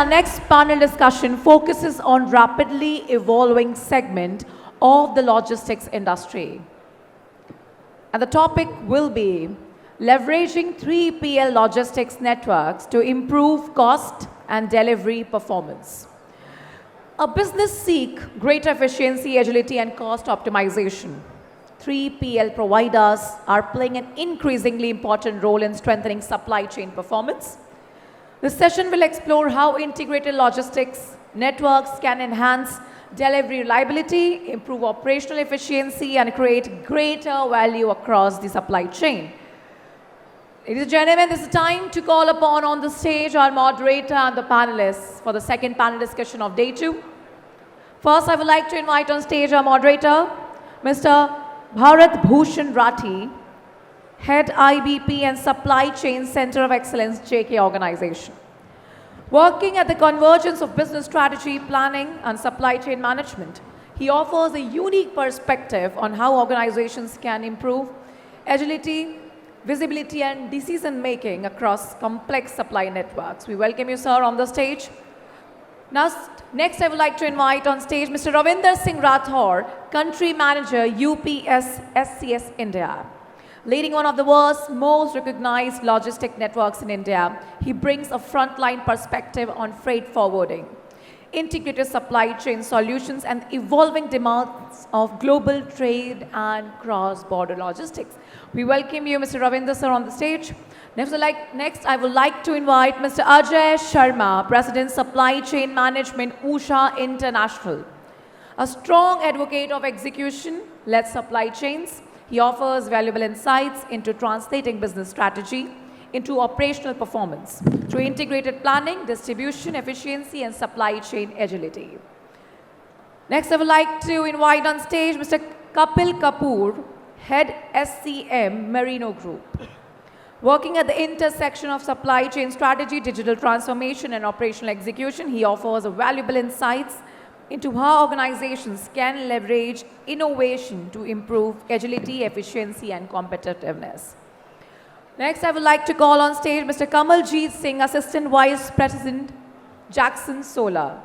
our next panel discussion focuses on rapidly evolving segment of the logistics industry. And the topic will be leveraging 3PL logistics networks to improve cost and delivery performance. A business seek greater efficiency, agility, and cost optimization. 3PL providers are playing an increasingly important role in strengthening supply chain performance. This session will explore how integrated logistics networks can enhance delivery reliability, improve operational efficiency, and create greater value across the supply chain. Ladies and gentlemen, this is time to call upon on the stage our moderator and the panelists for the second panel discussion of day 2. First, I would like to invite on stage our moderator, Mr. Bharat Bhushan Rathi, Head IBP and Supply Chain Center of Excellence, JK Organization. Working at the convergence of business strategy, planning, and supply chain management, he offers a unique perspective on how organizations can improve agility, visibility, and decision-making across complex supply networks. We welcome you, sir, on the stage. Next, I would like to invite on stage Mr. Ravinder Singh Rathore, Country Manager, UPS SCS India. Leading one of the world's most recognized logistic networks in India, he brings a frontline perspective on freight forwarding, integrated supply chain solutions, and evolving demands of global trade and cross-border logistics. We welcome you, Mr. Ravinder, sir, on the stage. Next, I would like to invite Mr. Ajay Sharma, President, Supply Chain Management, Usha International. A strong advocate of execution-led supply chains, he offers valuable insights into translating business strategy into operational performance through integrated planning, distribution, efficiency, and supply chain agility. Next, I would like to invite on stage Mr. Kapil Kapoor, Head SCM Merino Group. Working at the intersection of supply chain strategy, digital transformation, and operational execution, he offers valuable insights into how organizations can leverage innovation to improve agility, efficiency, and competitiveness. Next, I would like to call on stage Mr. Kamaljeet Singh, Assistant Vice President, Jakson Solar.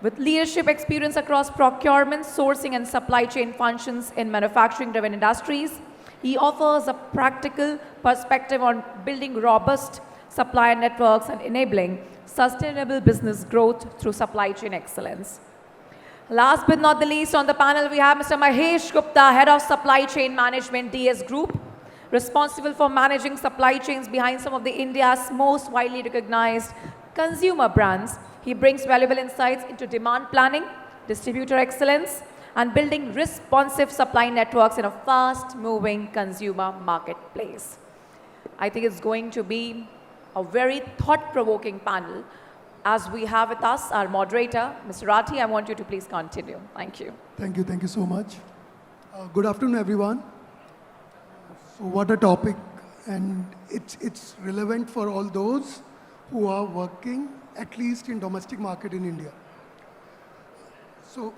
With leadership experience across procurement, sourcing, and supply chain functions in manufacturing-driven industries, he offers a practical perspective on building robust supplier networks and enabling sustainable business growth through supply chain excellence. Last but not the least, on the panel, we have Mr. Mahesh Gupta, Head of Supply Chain Management, DS Group, responsible for managing supply chains behind some of India's most widely recognized consumer brands. He brings valuable insights into demand planning, distributor excellence, and building responsive supply networks in a fast-moving consumer marketplace. I think it's going to be a very thought-provoking panel. As we have with us our moderator, Mr. Rathi, I want you to please continue. Thank you. Thank you so much. Good afternoon, everyone. So what a topic, and it's relevant for all those who are working, at least in domestic market in India. So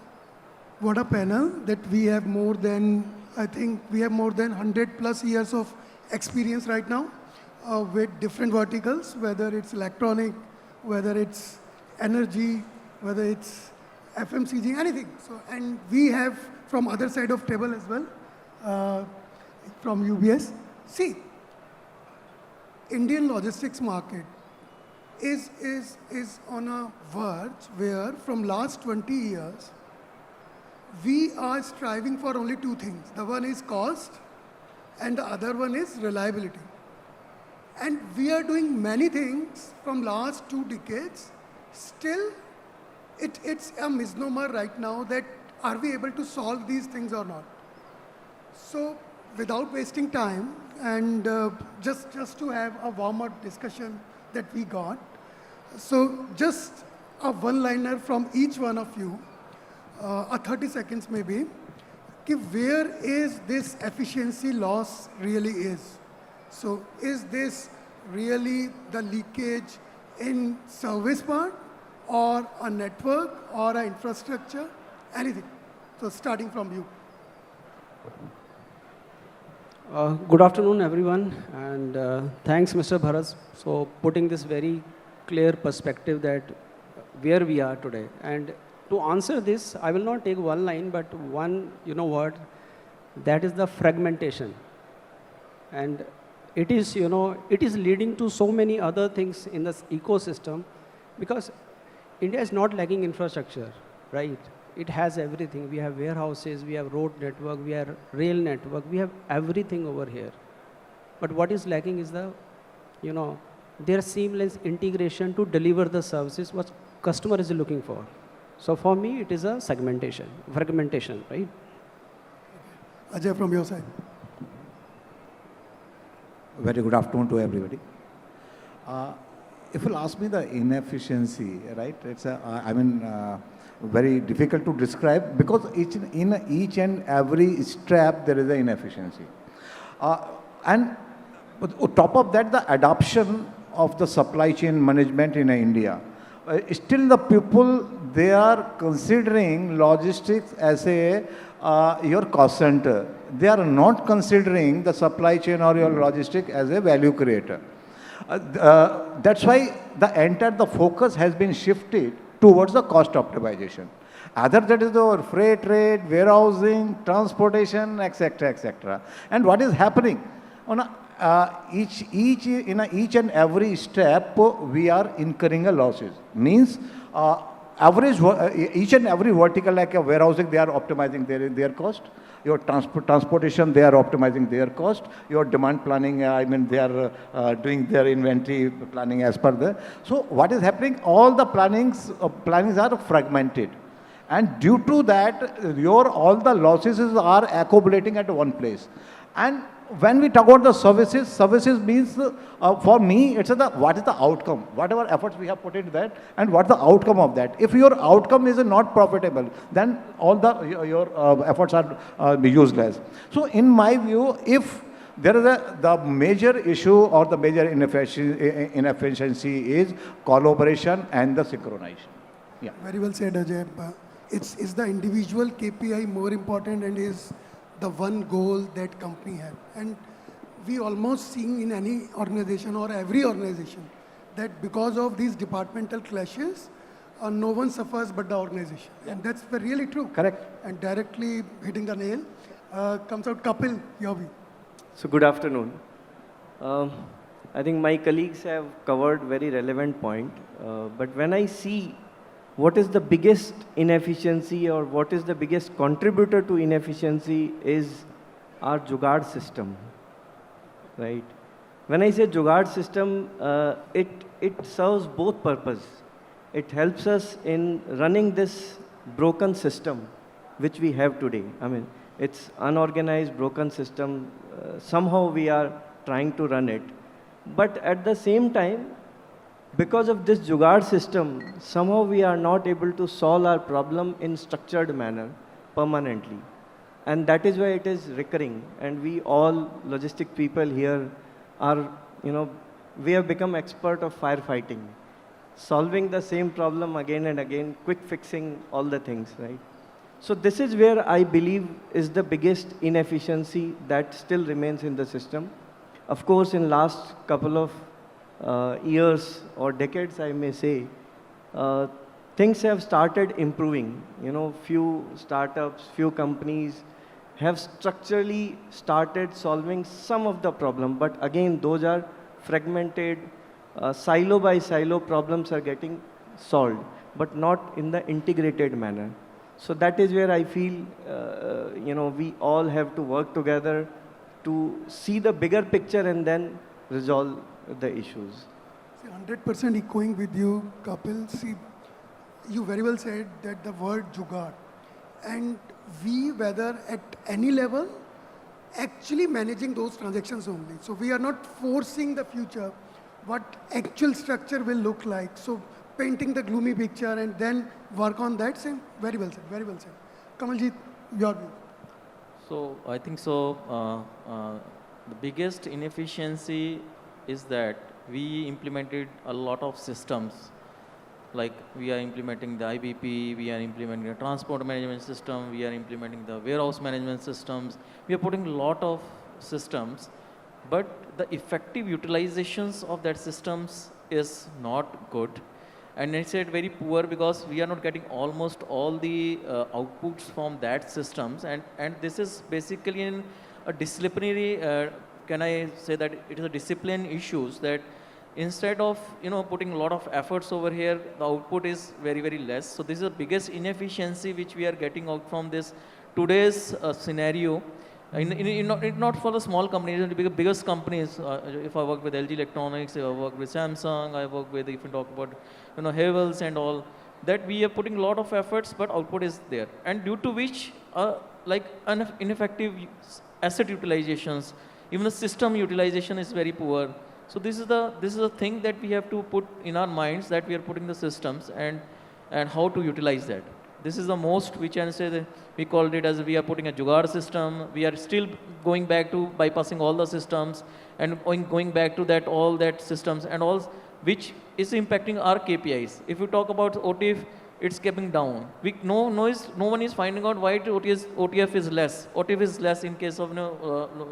what a panel that we have more than, I think we have more than 100 plus years of experience right now with different verticals, whether it's electronic, whether it's energy, whether it's FMCG, anything. So, and we have from other side of table as well, from UBS. See, Indian logistics market is on a verge where from last 20 years, we are striving for only two things. The one is cost and the other one is reliability. And we are doing many things from last 2 decades. Still, it's a misnomer right now that are we able to solve these things or not. So without wasting time and just to have a warm-up discussion that we got. So just a one-liner from each one of you, a 30 seconds maybe, where is this efficiency loss really is. So is this really the leakage in service part or a network or an infrastructure, anything? So starting from you. Good afternoon, everyone, and thanks, Mr. Bharat, for putting this very clear perspective that where we are today. And to answer this, I will not take one line, but one, word, that is the fragmentation. And it is, it is leading to so many other things in this ecosystem, because India is not lacking infrastructure, right? It has everything. We have warehouses, we have road network, we have rail network, we have everything over here. But what is lacking is the, their seamless integration to deliver the services what customer is looking for. So for me, it is a fragmentation, right? Ajay, from your side. Very good afternoon to everybody. If you'll ask me the inefficiency, right, it's very difficult to describe, because in each and every step there is an inefficiency. And on top of that, the adoption of the supply chain management in India. Still the people, they are considering logistics as your cost center. They are not considering the supply chain or your logistic as a value creator. That's why the focus has been shifted towards the cost optimization. Either that is our freight rate, warehousing, transportation, etc., etc. And what is happening? In each and every step, we are incurring a losses. Means each and every vertical, like a warehousing, they are optimizing their cost. Your transportation, they are optimizing their cost. Your demand planning, they are doing their inventory planning as per the. So what is happening? All the plannings are fragmented. And due to that, all the losses are accumulating at one place. And when we talk about the services means, for me, it's what is the outcome? Whatever efforts we have put into that, and what's the outcome of that? If your outcome is not profitable, then all your efforts are useless. So in my view, if there is the major issue or the major inefficiency is collaboration and the synchronization. Yeah. Very well said, Ajay. Is the individual KPI more important, and is the one goal that company have? And we almost seeing in any organization or every organization that because of these departmental clashes, no one suffers but the organization. And that's really true. Correct. And directly hitting the nail comes out Kapil, your view. So good afternoon. I think my colleagues have covered very relevant point. But when I see what is the biggest inefficiency or what is the biggest contributor to inefficiency is our Jugaad system, right? When I say Jugaad system, it serves both purpose. It helps us in running this broken system which we have today. It's unorganized, broken system. Somehow we are trying to run it. But at the same time, because of this Jugaad system, somehow we are not able to solve our problem in structured manner permanently. And that is why it is recurring. And we all logistic people here are, we have become expert of firefighting, solving the same problem again and again, quick fixing all the things, right? So this is where I believe is the biggest inefficiency that still remains in the system. Of course, in last couple of years or decades, I may say, things have started improving. Few startups, few companies have structurally started solving some of the problem. But again, those are fragmented, silo by silo problems are getting solved, but not in the integrated manner. So that is where I feel, we all have to work together to see the bigger picture and then resolve the issues. See, 100% echoing with you, Kapil. See, you very well said that the word Jugaad. And we, whether at any level, actually managing those transactions only. So we are not forcing the future, what actual structure will look like. So painting the gloomy picture and then work on that. Same. Very well said, very well said. Kamaljeet, your view. So I think so. The biggest inefficiency is that we implemented a lot of systems. Like we are implementing the IBP, we are implementing the transport management system, we are implementing the warehouse management systems. We are putting a lot of systems, but the effective utilizations of that systems is not good. And I said very poor because we are not getting almost all the outputs from that systems, and this is basically in a disciplinary, can I say that it is a discipline issues, that instead of putting a lot of efforts over here, the output is very, very less. So this is the biggest inefficiency which we are getting out from this today's scenario. Not for the small companies, the biggest companies. If I work with LG Electronics, if I work with Samsung, I work with, if you talk about Havels and all, that we are putting a lot of efforts, but output is there, and due to which like ineffective asset utilizations, even the system utilization is very poor. So this is the thing that we have to put in our minds, that we are putting the systems and how to utilize that. This is the most, which I say that we called it as we are putting a jugaad system. We are still going back to bypassing all the systems and going back to that all that systems and all, which is impacting our KPIs. If you talk about OTF, it's coming down. No one is finding out why OTF is less. OTF is less in case of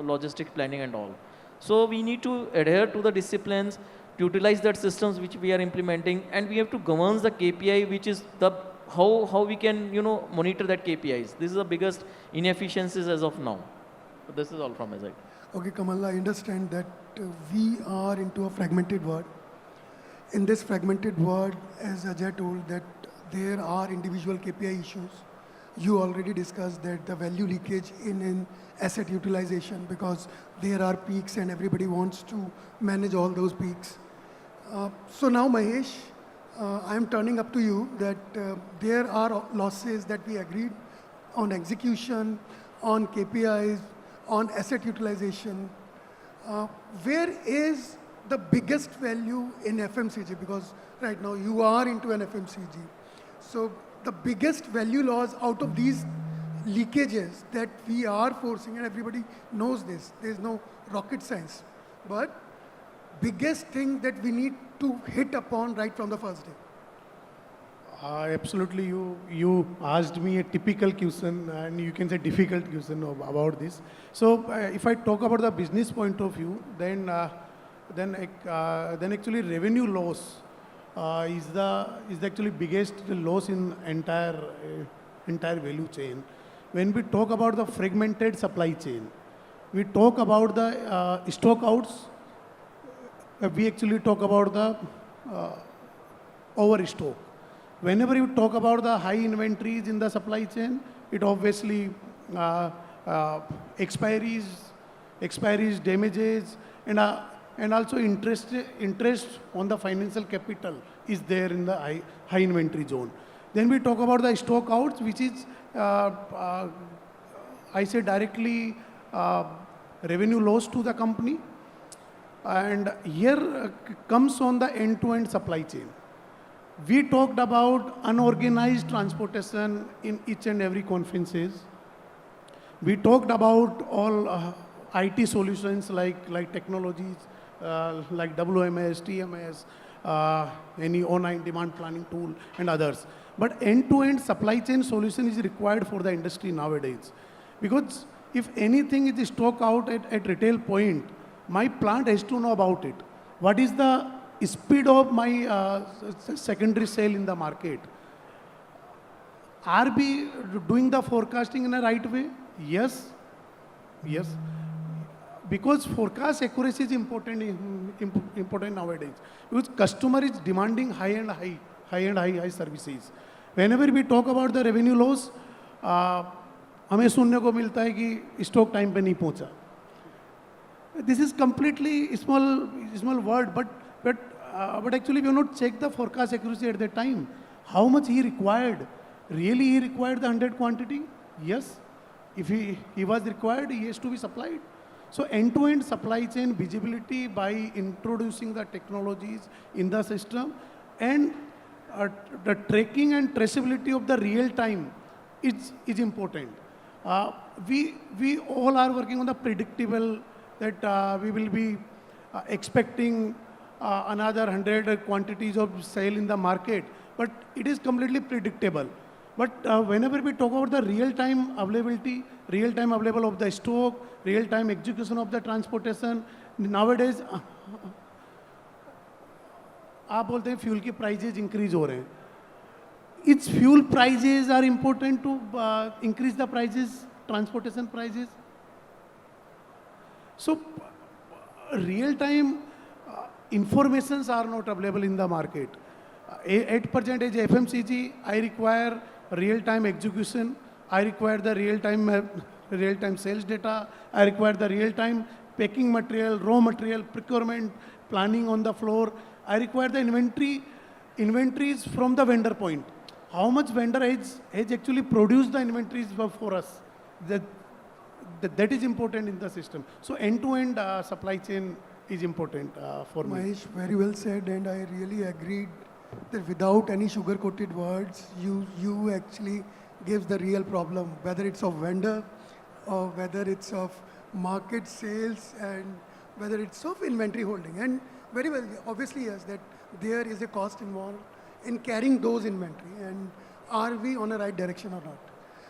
logistics planning and all. So we need to adhere to the disciplines, to utilize that systems which we are implementing, and we have to govern the KPI, which is the how we can monitor that KPIs. This is the biggest inefficiencies as of now. So this is all from my side. Okay, Kamal, I understand that we are into a fragmented world. In this fragmented world, as Ajay told, that there are individual KPI issues. You already discussed that the value leakage in asset utilization, because there are peaks and everybody wants to manage all those peaks. So now, Mahesh, I am turning up to you that there are losses that we agreed on execution, on KPIs, on asset utilization. Where is the biggest value in FMCG? Because right now you are into an FMCG. So the biggest value loss out of these leakages that we are forcing, and everybody knows this, there's no rocket science, but biggest thing that we need to hit upon right from the first day. Absolutely, you asked me a typical question, and you can say difficult question about this. So if I talk about the business point of view, then actually revenue loss is the actually biggest loss in entire value chain. When we talk about the fragmented supply chain, we talk about the stock outs. We actually talk about the overstock. Whenever you talk about the high inventories in the supply chain, it obviously expiries, damages, and also interest on the financial capital is there in the high inventory zone. Then we talk about the stock outs, which is, I say directly, revenue loss to the company. And here comes on the end-to-end supply chain. We talked about unorganized transportation in each and every conferences. We talked about all IT solutions like technologies, like WMS, TMS, any online demand planning tool and others. But end-to-end supply chain solution is required for the industry nowadays. Because if anything is stock out at retail point, my plant has to know about it. What is the speed of my secondary sale in the market? Are we doing the forecasting in a right way? Yes. Yes. Because forecast accuracy is important nowadays. Because customer is demanding high services. Whenever we talk about the revenue loss, हमें सुनने को मिलता है कि stock time पे नहीं पहुंचा. This is completely small word, but actually we have not checked the forecast accuracy at that time. How much he required? Really he required the 100 quantity? Yes. If he was required, he has to be supplied. So end-to-end supply chain visibility by introducing the technologies in the system, and the tracking and traceability of the real time is important. We all are working on the predictable, that we will be expecting another 100 quantities of sale in the market, but it is completely predictable. But whenever we talk about the real-time availability, real-time available of the stock, real-time execution of the transportation, nowadays, आप बोलते हैं fuel की prizes increase हो रहे हैं. Its fuel prices are important to increase the prices, transportation prices. So, real-time informations are not available in the market. 8% is FMCG. I require real-time execution. I require the real-time sales data. I require the real-time packing material, raw material, procurement, planning on the floor. I require the inventories from the vendor point. How much vendor has actually produced the inventories for us? That is important in the system. So end-to-end supply chain is important for me. Mahesh, very well said, and I really agreed that without any sugar-coated words, you actually gives the real problem, whether it's of vendor or whether it's of market sales and whether it's of inventory holding. And very well, obviously, yes, that there is a cost involved in carrying those inventory, and are we on the right direction or not?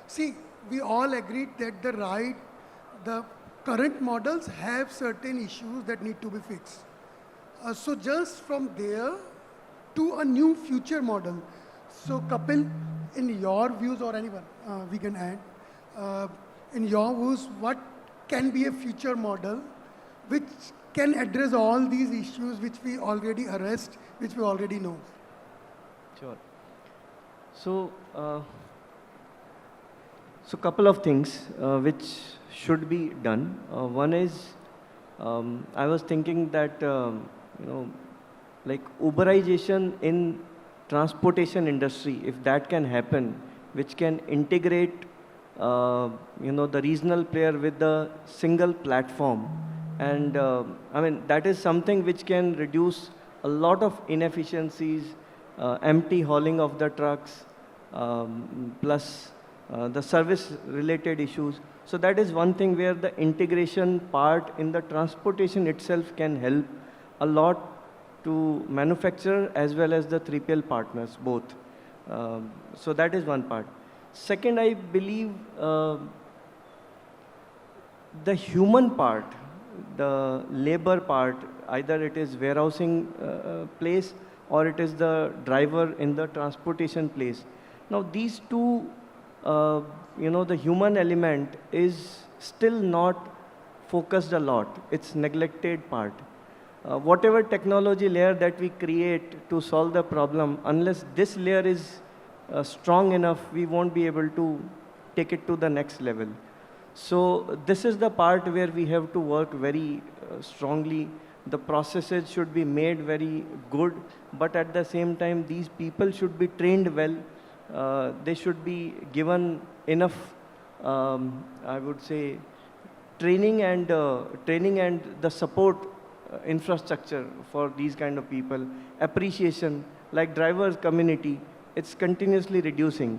See, we all agreed that the current models have certain issues that need to be fixed. So just from there to a new future model. So Kapil, in your views, or anyone, we can add, in your views, what can be a future model which can address all these issues which we already arrest, which we already know? Sure. So couple of things which should be done. One is, I was thinking that, like Uberization in transportation industry, if that can happen, which can integrate, the regional player with the single platform. And I mean, that is something which can reduce a lot of inefficiencies, empty hauling of the trucks, plus the service related issues. So that is one thing where the integration part in the transportation itself can help a lot to manufacturer as well as the 3PL partners, both. So that is one part. Second, I believe the human part, the labor part, either it is warehousing place or it is the driver in the transportation place. Now these two, the human element is still not focused a lot. It's neglected part. Whatever technology layer that we create to solve the problem, unless this layer is strong enough, we won't be able to take it to the next level. So this is the part where we have to work very strongly. The processes should be made very good, but at the same time, these people should be trained well. They should be given enough, I would say, training and the support infrastructure for these kind of people. Appreciation, like drivers community, it's continuously reducing.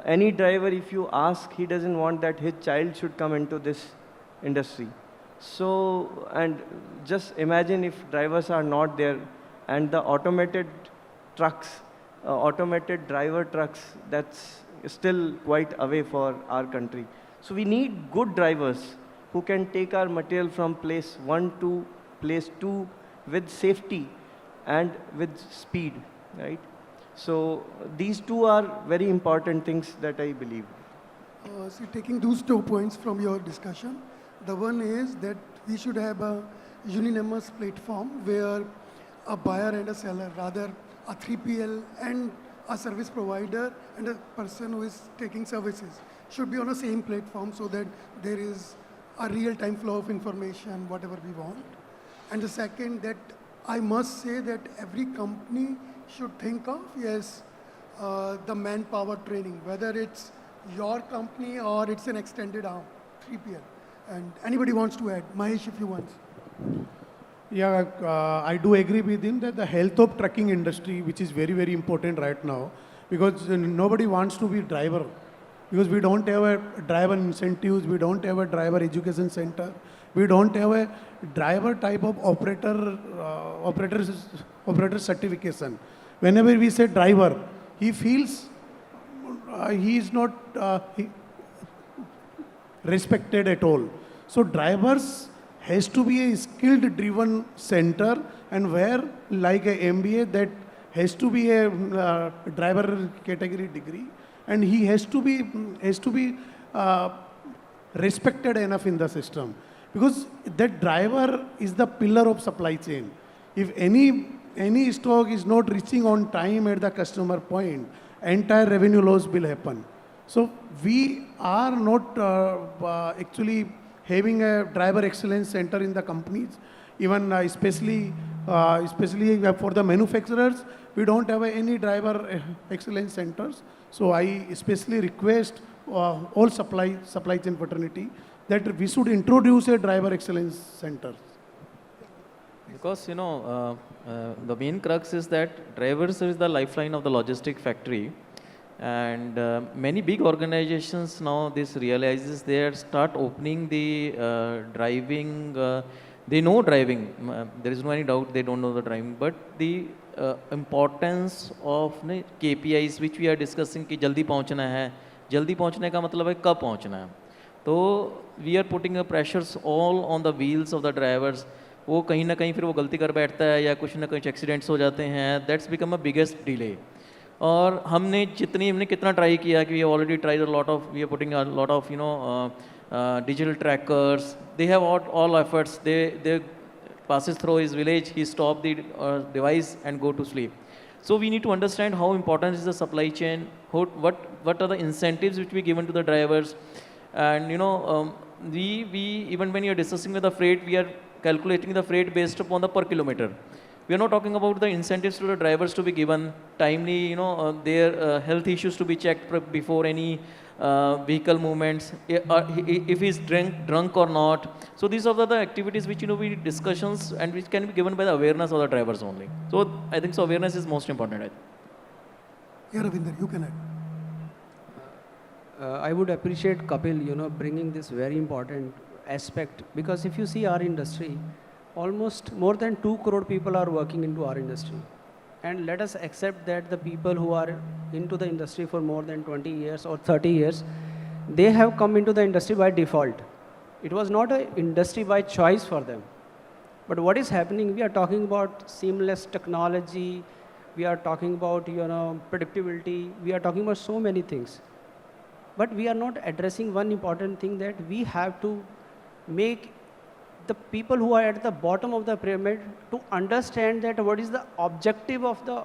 Any driver, if you ask, he doesn't want that his child should come into this industry. So, and just imagine if drivers are not there and the automated trucks, automated driver trucks, that's still quite away for our country. So we need good drivers who can take our material from place 1 to place 2 with safety and with speed, right? So these two are very important things that I believe. See, taking those 2 points from your discussion, the one is that we should have a unanimous platform where a buyer and a seller, rather a 3PL and a service provider and a person who is taking services should be on the same platform so that there is a real-time flow of information, whatever we want. And the second, that I must say that every company should think of, yes, the manpower training, whether it's your company or it's an extended arm, 3PL. And anybody wants to add? Mahesh, if you want. Yeah, I do agree with him that the health of trucking industry, which is very, very important right now, because nobody wants to be driver, because we don't have a driver incentives, we don't have a driver education center, we don't have a driver type of operator certification. Whenever we say driver, he feels he is not respected at all. So drivers has to be a skilled driven center, and where like a MBA that has to be a driver category degree, and he has to be respected enough in the system, because that driver is the pillar of supply chain. If any stock is not reaching on time at the customer point, entire revenue loss will happen. So we are not actually having a driver excellence center in the companies, even especially for the manufacturers, we don't have any driver excellence centers. So I especially request all supply chain fraternity that we should introduce a driver excellence center. Because, the main crux is that drivers is the lifeline of the logistic factory. And many big organizations now this realizes they start opening the driving, they know driving, there is no any doubt they don't know the driving, but the importance of KPIs which we are discussing कि जल्दी पहुंचना है, जल्दी पहुंचने का मतलब है कब पहुंचना है, तो we are putting a pressures all on the wheels of the drivers. वो कहीं ना कहीं फिर वो गलती कर बैठता है या कुछ ना कुछ एक्सीडेंट्स हो जाते हैं, that's become a biggest delay. और हमने कितना ट्राई किया कि we already tried a lot of, we are putting a lot of digital trackers, they have all efforts, they passes through his village, he stop the device and go to sleep. So we need to understand how important is the supply chain, what are the incentives which we given to the drivers, and we even when you are discussing with the freight, we are calculating the freight based upon the per kilometer. We are not talking about the incentives to the drivers to be given timely, their health issues to be checked before any vehicle movements, if he's drunk or not. So these are the activities which we discussions and which can be given by the awareness of the drivers only. So I think so awareness is most important. Yeah, Ravinder, you can add. I would appreciate Kapil, bringing this very important aspect, because if you see our industry, almost more than 2 crore people are working into our industry. And let us accept that the people who are into the industry for more than 20 years or 30 years, they have come into the industry by default. It was not an industry by choice for them. But what is happening, we are talking about seamless technology, we are talking about predictability, we are talking about so many things. But we are not addressing one important thing, that we have to make the people who are at the bottom of the pyramid to understand that what is the objective of the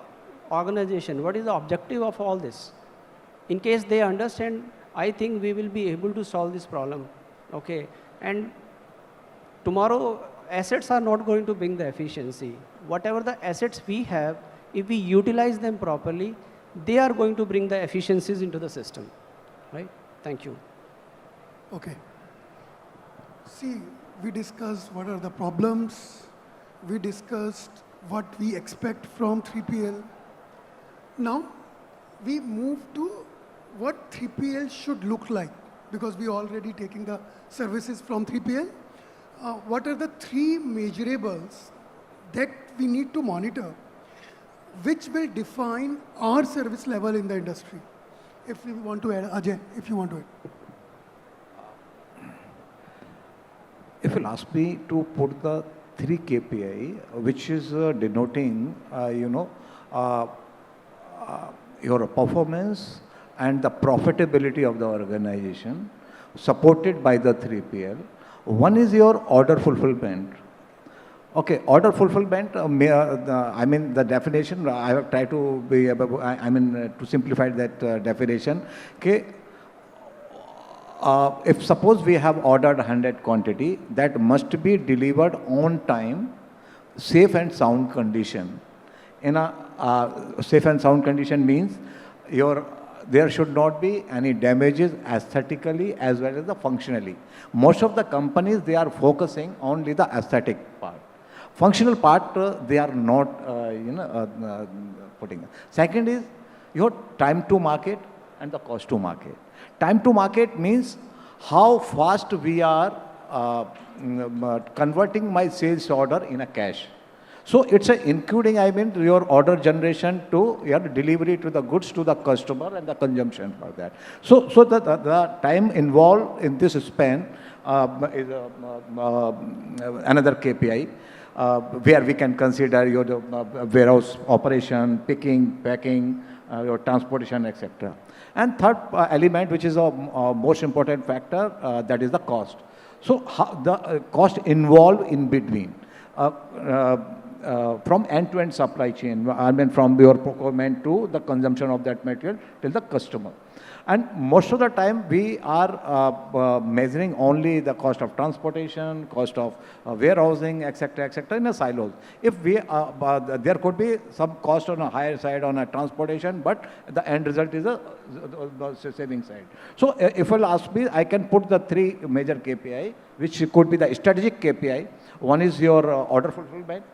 organization, what is the objective of all this. In case they understand, I think we will be able to solve this problem. Okay, and tomorrow assets are not going to bring the efficiency. Whatever the assets we have, if we utilize them properly, they are going to bring the efficiencies into the system. Right? Thank you. Okay. See, we discussed what are the problems, we discussed what we expect from 3PL. Now, we move to what 3PL should look like, because we already taking the services from 3PL. What are the 3 measurables that we need to monitor, which will define our service level in the industry? If you want to add, Ajay, if you want to add. If you'll ask me to put the 3 KPI, which is denoting, your performance and the profitability of the organization, supported by the 3PL. One is your order fulfillment. Okay, order fulfillment, the definition, I have tried to be able, to simplify that definition. Okay, if suppose we have ordered 100 quantity, that must be delivered on time, safe and sound condition. In a safe and sound condition means there should not be any damages aesthetically as well as the functionally. Most of the companies, they are focusing only the aesthetic part. Functional part, they are not, putting. Second is your time to market and the cost to market. Time to market means how fast we are converting my sales order in a cash. So it's including, your order generation to your delivery to the goods to the customer and the consumption for that. So the time involved in this span, is another KPI. Where we can consider your warehouse operation, picking, packing, your transportation, etc. And third element, which is a most important factor, that is the cost. So the cost involved in between. From end-to-end supply chain, I mean from your procurement to the consumption of that material till the customer. And most of the time we are measuring only the cost of transportation, cost of warehousing, etc., in a silos. If we, there could be some cost on a higher side on a transportation, but the end result is the saving side. So if you'll ask me, I can put the three major KPI, which could be the strategic KPI. One is your order fulfillment,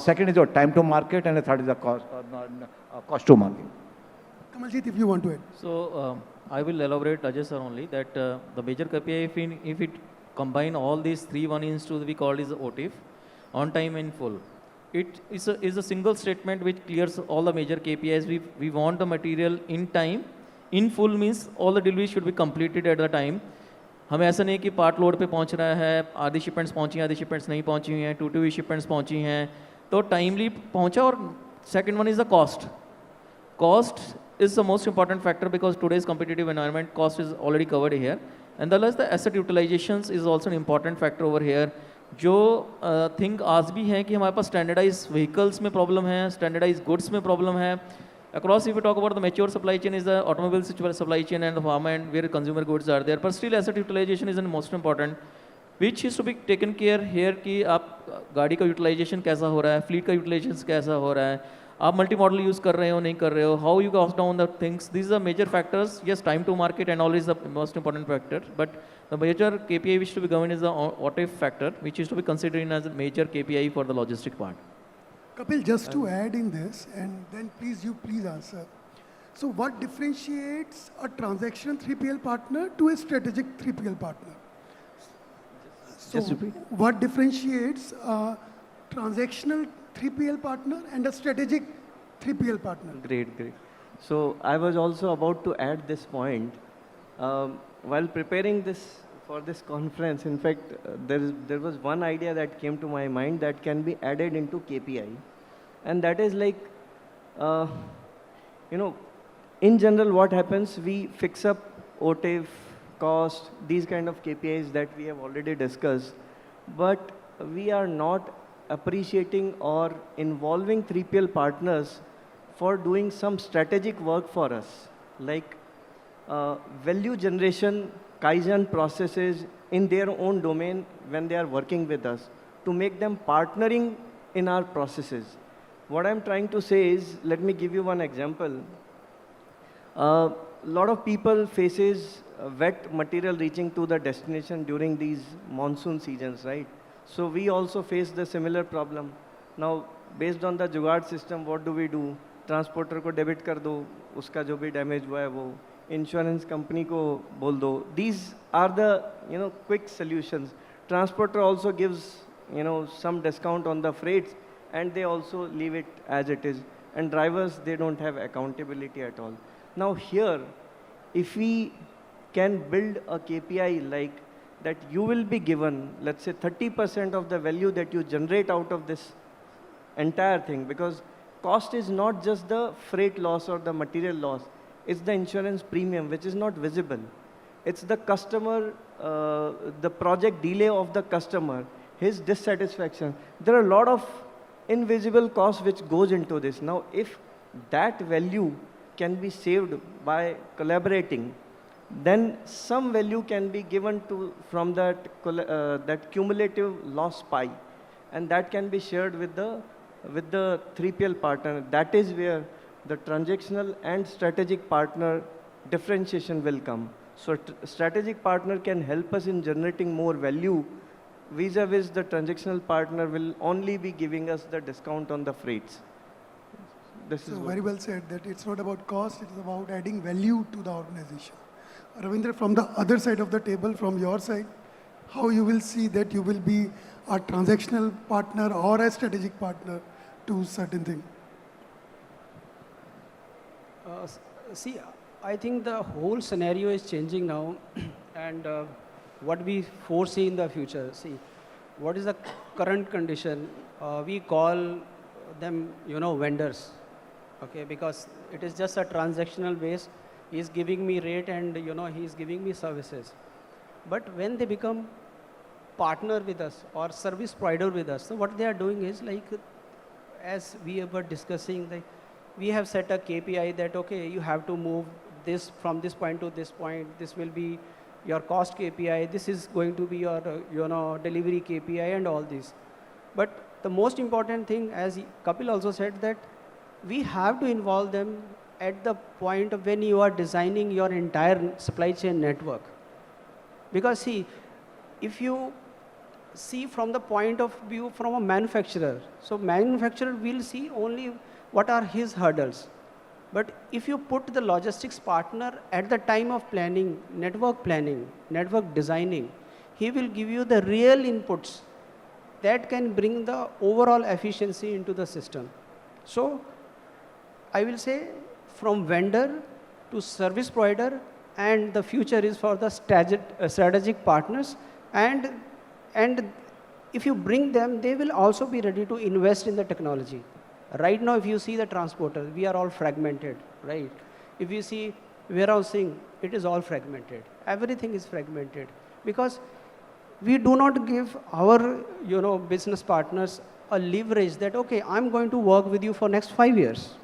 second is your time to market, and the third is the cost to market. Kamaljeet, if you want to add. So I will elaborate, Ajay sir, only that the major KPI, if it combine all these three, one is to be called is OTIF, on time in full. It is a single statement which clears all the major KPIs. We want the material in time. In full means all the delivery should be completed at the time. हमें ऐसा नहीं कि part load पे पहुंच रहा है, आधी shipments पहुंची हैं, आधी शिपमेंट्स नहीं पहुंची हुई हैं, टू हुई शिपमेंट्स पहुंची हैं, तो टाइमली पहुंचा. और second one is the cost. Cost is the most important factor because today's competitive environment, cost is already covered here. And the asset utilizations is also an important factor over here. जो thing आज भी है कि हमारे पास standardise vehicles में problem है, standardise goods में problem है. Across, if we talk about the mature supply chain, is the automobile supply chain and the pharma and where consumer goods are there. But still, asset utilization is the most important, which is to be taken care here कि आप गाड़ी का utilization कैसा हो रहा है, fleet का utilization कैसा हो रहा है, आप मल्टी मॉडल यूज़ कर रहे हो नहीं कर रहे हो, how you cost down the things. This are major factors. Yes, time to market and all is the most important factor, but the major KPI which to be governed is the OTIF factor, which is to be considered as a major KPI for the logistic part. Kapil, just to add in this, and then please answer. So what differentiates a transactional 3PL partner to a strategic 3PL partner? So what differentiates a transactional 3PL partner and a strategic 3PL partner? Great. So I was also about to add this point. While preparing this for this conference, in fact, there was one idea that came to my mind that can be added into KPI, and that is like, in general, what happens? We fix up OTIF, cost, these kind of KPIs that we have already discussed, but we are not appreciating or involving 3PL partners for doing some strategic work for us, like value generation, Kaizen processes in their own domain when they are working with us, to make them partnering in our processes. What I'm trying to say is, let me give you one example. A lot of people faces wet material reaching to the destination during these monsoon seasons, right? So we also face the similar problem. Now, based on the जुगाड़ system, what do? Transporter को debit कर दो, उसका जो भी damage हुआ है वो insurance company को बोल दो. These are the quick solutions. Transporter also gives some discount on the freights, and they also leave it as it is. And drivers, they don't have accountability at all. Now here, if we can build a KPI like that, you will be given, let's say 30% of the value that you generate out of this entire thing, because cost is not just the freight loss or the material loss, it's the insurance premium, which is not visible. It's the customer, the project delay of the customer, his dissatisfaction. There are a lot of invisible costs which goes into this. Now, if that value can be saved by collaborating, then some value can be given to from that cumulative loss pie, and that can be shared with the 3PL partner. That is where the transactional and strategic partner differentiation will come. So strategic partner can help us in generating more value, vis-a-vis the transactional partner will only be giving us the discount on the freights. This is very well said, that it's not about cost, it's about adding value to the organization. Ravinder, from the other side of the table, from your side, how you will see that you will be a transactional partner or a strategic partner to certain thing? See, I think the whole scenario is changing now, and what we foresee in the future. See, what is the current condition? We call them, vendors, okay, because it is just a transactional base. He's giving me rate and, he's giving me services. But when they become partner with us or service provider with us, so what they are doing is like, as we were discussing, like, we have set a KPI that, okay, you have to move this from this point to this point. This will be your cost KPI. This is going to be your, delivery KPI and all this. But the most important thing, as Kapil also said, that we have to involve them at the point of when you are designing your entire supply chain network. Because see, if you see from the point of view from a manufacturer, so manufacturer will see only what are his hurdles. But if you put the logistics partner at the time of planning, network designing, he will give you the real inputs that can bring the overall efficiency into the system. So I will say from vendor to service provider, and the future is for the strategic partners, and if you bring them, they will also be ready to invest in the technology. Right now, if you see the transporter, we are all fragmented, right? If you see warehousing, it is all fragmented. Everything is fragmented because we do not give our, business partners a leverage that, okay, I'm going to work with you for next 5 years.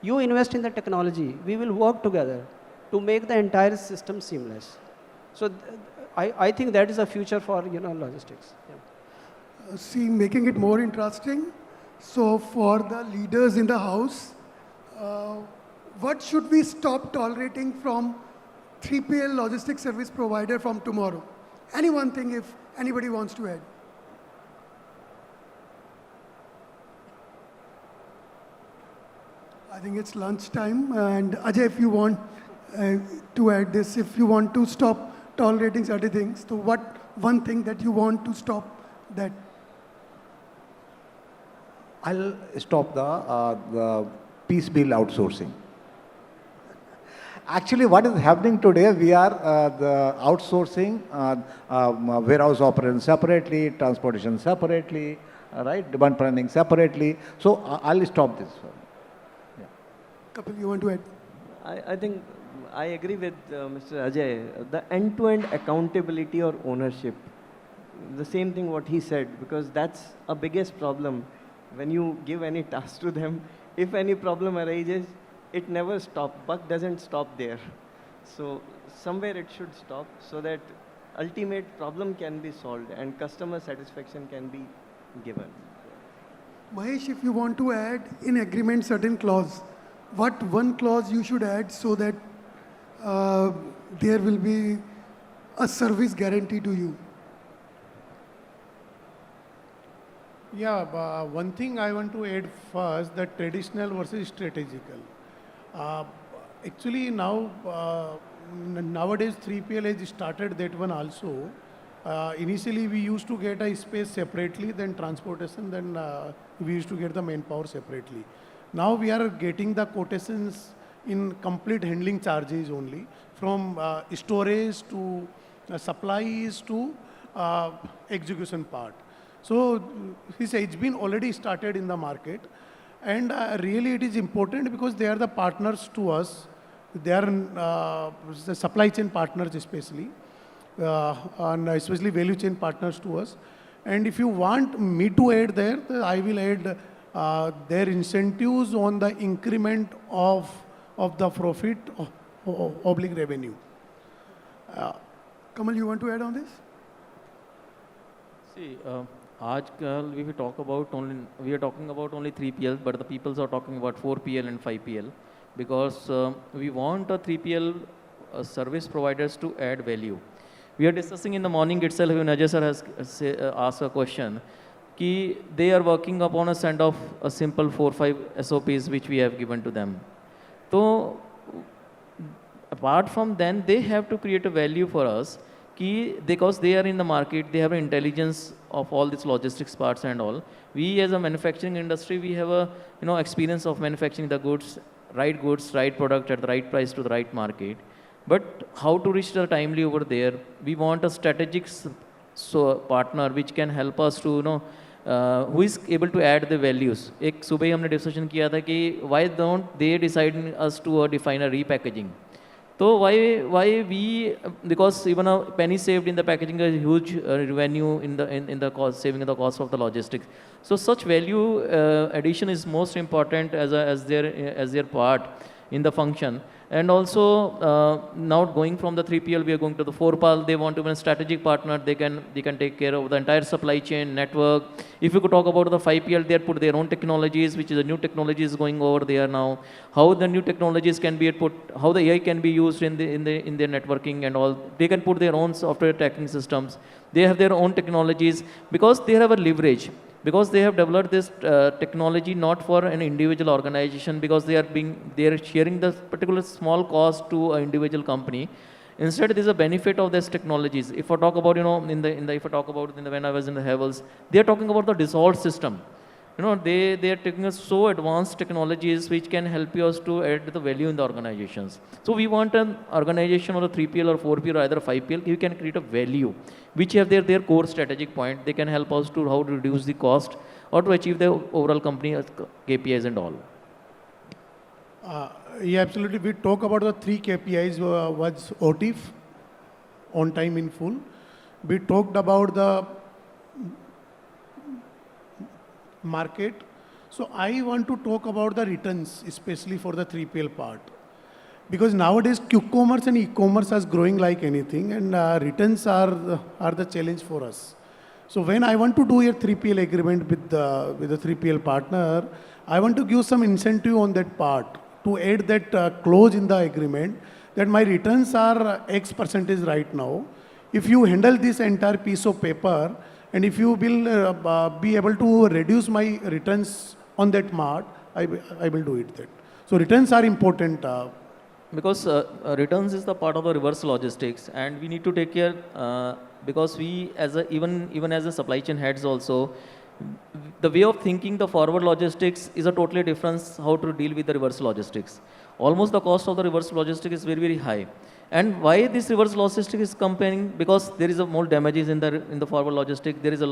You invest in the technology, we will work together to make the entire system seamless. So I think that is a future for, logistics. Yeah. See, making it more interesting. So for the leaders in the house, what should we stop tolerating from 3PL logistics service provider from tomorrow? Any one thing if anybody wants to add. I think it's lunchtime, and Ajay, if you want to add this, if you want to stop tolerating certain things, so what one thing that you want to stop that? I'll stop the piecemeal outsourcing. Actually, what is happening today, we are the outsourcing warehouse operations separately, transportation separately, right? Demand planning separately. So I'll stop this. Yeah. Kapil, you want to add? I think I agree with Mr. Ajay. The end-to-end accountability or ownership, the same thing what he said, because that's a biggest problem. When you give any task to them, if any problem arises, it never stops. Buck doesn't stop there. So somewhere it should stop so that ultimate problem can be solved and customer satisfaction can be given. Mahesh, if you want to add in agreement certain clause, what one clause you should add so that there will be a service guarantee to you? Yeah, one thing I want to add first, the traditional versus strategical. Actually now, nowadays 3PL has started that one also. Initially we used to get a space separately, then transportation, then we used to get the manpower separately. Now we are getting the quotations in complete handling charges only, from storage to supplies to execution part. So it's been already started in the market, and really it is important because they are the partners to us. They are the supply chain partners especially, and especially value chain partners to us. And if you want me to add there, I will add their incentives on the increment of the profit oblique revenue. Kamal, you want to add on this? See, आजकल we are talking about only 3PL, but the people are talking about 4PL and 5PL, because we want a 3PL service providers to add value. We are discussing in the morning itself, when Ajay sir has asked a question, कि they are working upon a set of a simple 4-5 SOPs which we have given to them. So apart from then, they have to create a value for us, because they are in the market, they have an intelligence of all these logistics parts and all. We as a manufacturing industry, we have a experience of manufacturing the goods, right product at the right price to the right market. But how to reach the timely over there? We want a strategic partner which can help us to, who is able to add the values. एक सुबह ही हमने discussion किया था कि why don't they decide us to define a repackaging? So why we, because even a penny saved in the packaging is huge revenue in the cost, saving the cost of the logistics. So such value addition is most important as their part in the function. And also now going from the 3PL, we are going to the 4PL. They want to be a strategic partner. They can take care of the entire supply chain network. If you could talk about the 5PL, they put their own technologies, which is a new technologies going over there now. How the new technologies can be put, how the AI can be used in their networking and all. They can put their own software tracking systems. They have their own technologies because they have a leverage. Because they have developed this technology not for an individual organization, because they are sharing the particular small cost to an individual company. Instead, there is a benefit of these technologies. If I talk about, when I was in the Havels, they are talking about the dissolved system. They are taking us so advanced technologies which can help us to add the value in the organizations. So we want an organization or a 3PL or 4PL or either a 5PL, you can create a value which have their core strategic point. They can help us to how to reduce the cost or to achieve the overall company KPIs and all. Yeah, absolutely. We talk about the 3 KPIs was OTIF, on time in full. We talked about the market. So I want to talk about the returns, especially for the 3PL part. Because nowadays Q-commerce and e-commerce is growing like anything, and returns are the challenge for us. So when I want to do a 3PL agreement with a 3PL partner, I want to give some incentive on that part to add that clause in the agreement that my returns are X percentage right now. If you handle this entire piece of paper, and if you will be able to reduce my returns on that mart, I will do it. That. So returns are important. Because returns is the part of the reverse logistics, and we need to take care because we, even as a supply chain heads also, the way of thinking the forward logistics is a totally different how to deal with the reverse logistics. Almost the cost of the reverse logistics is very, very high. And why this reverse logistics is comparing? Because there is a more damages in the forward logistics. There is a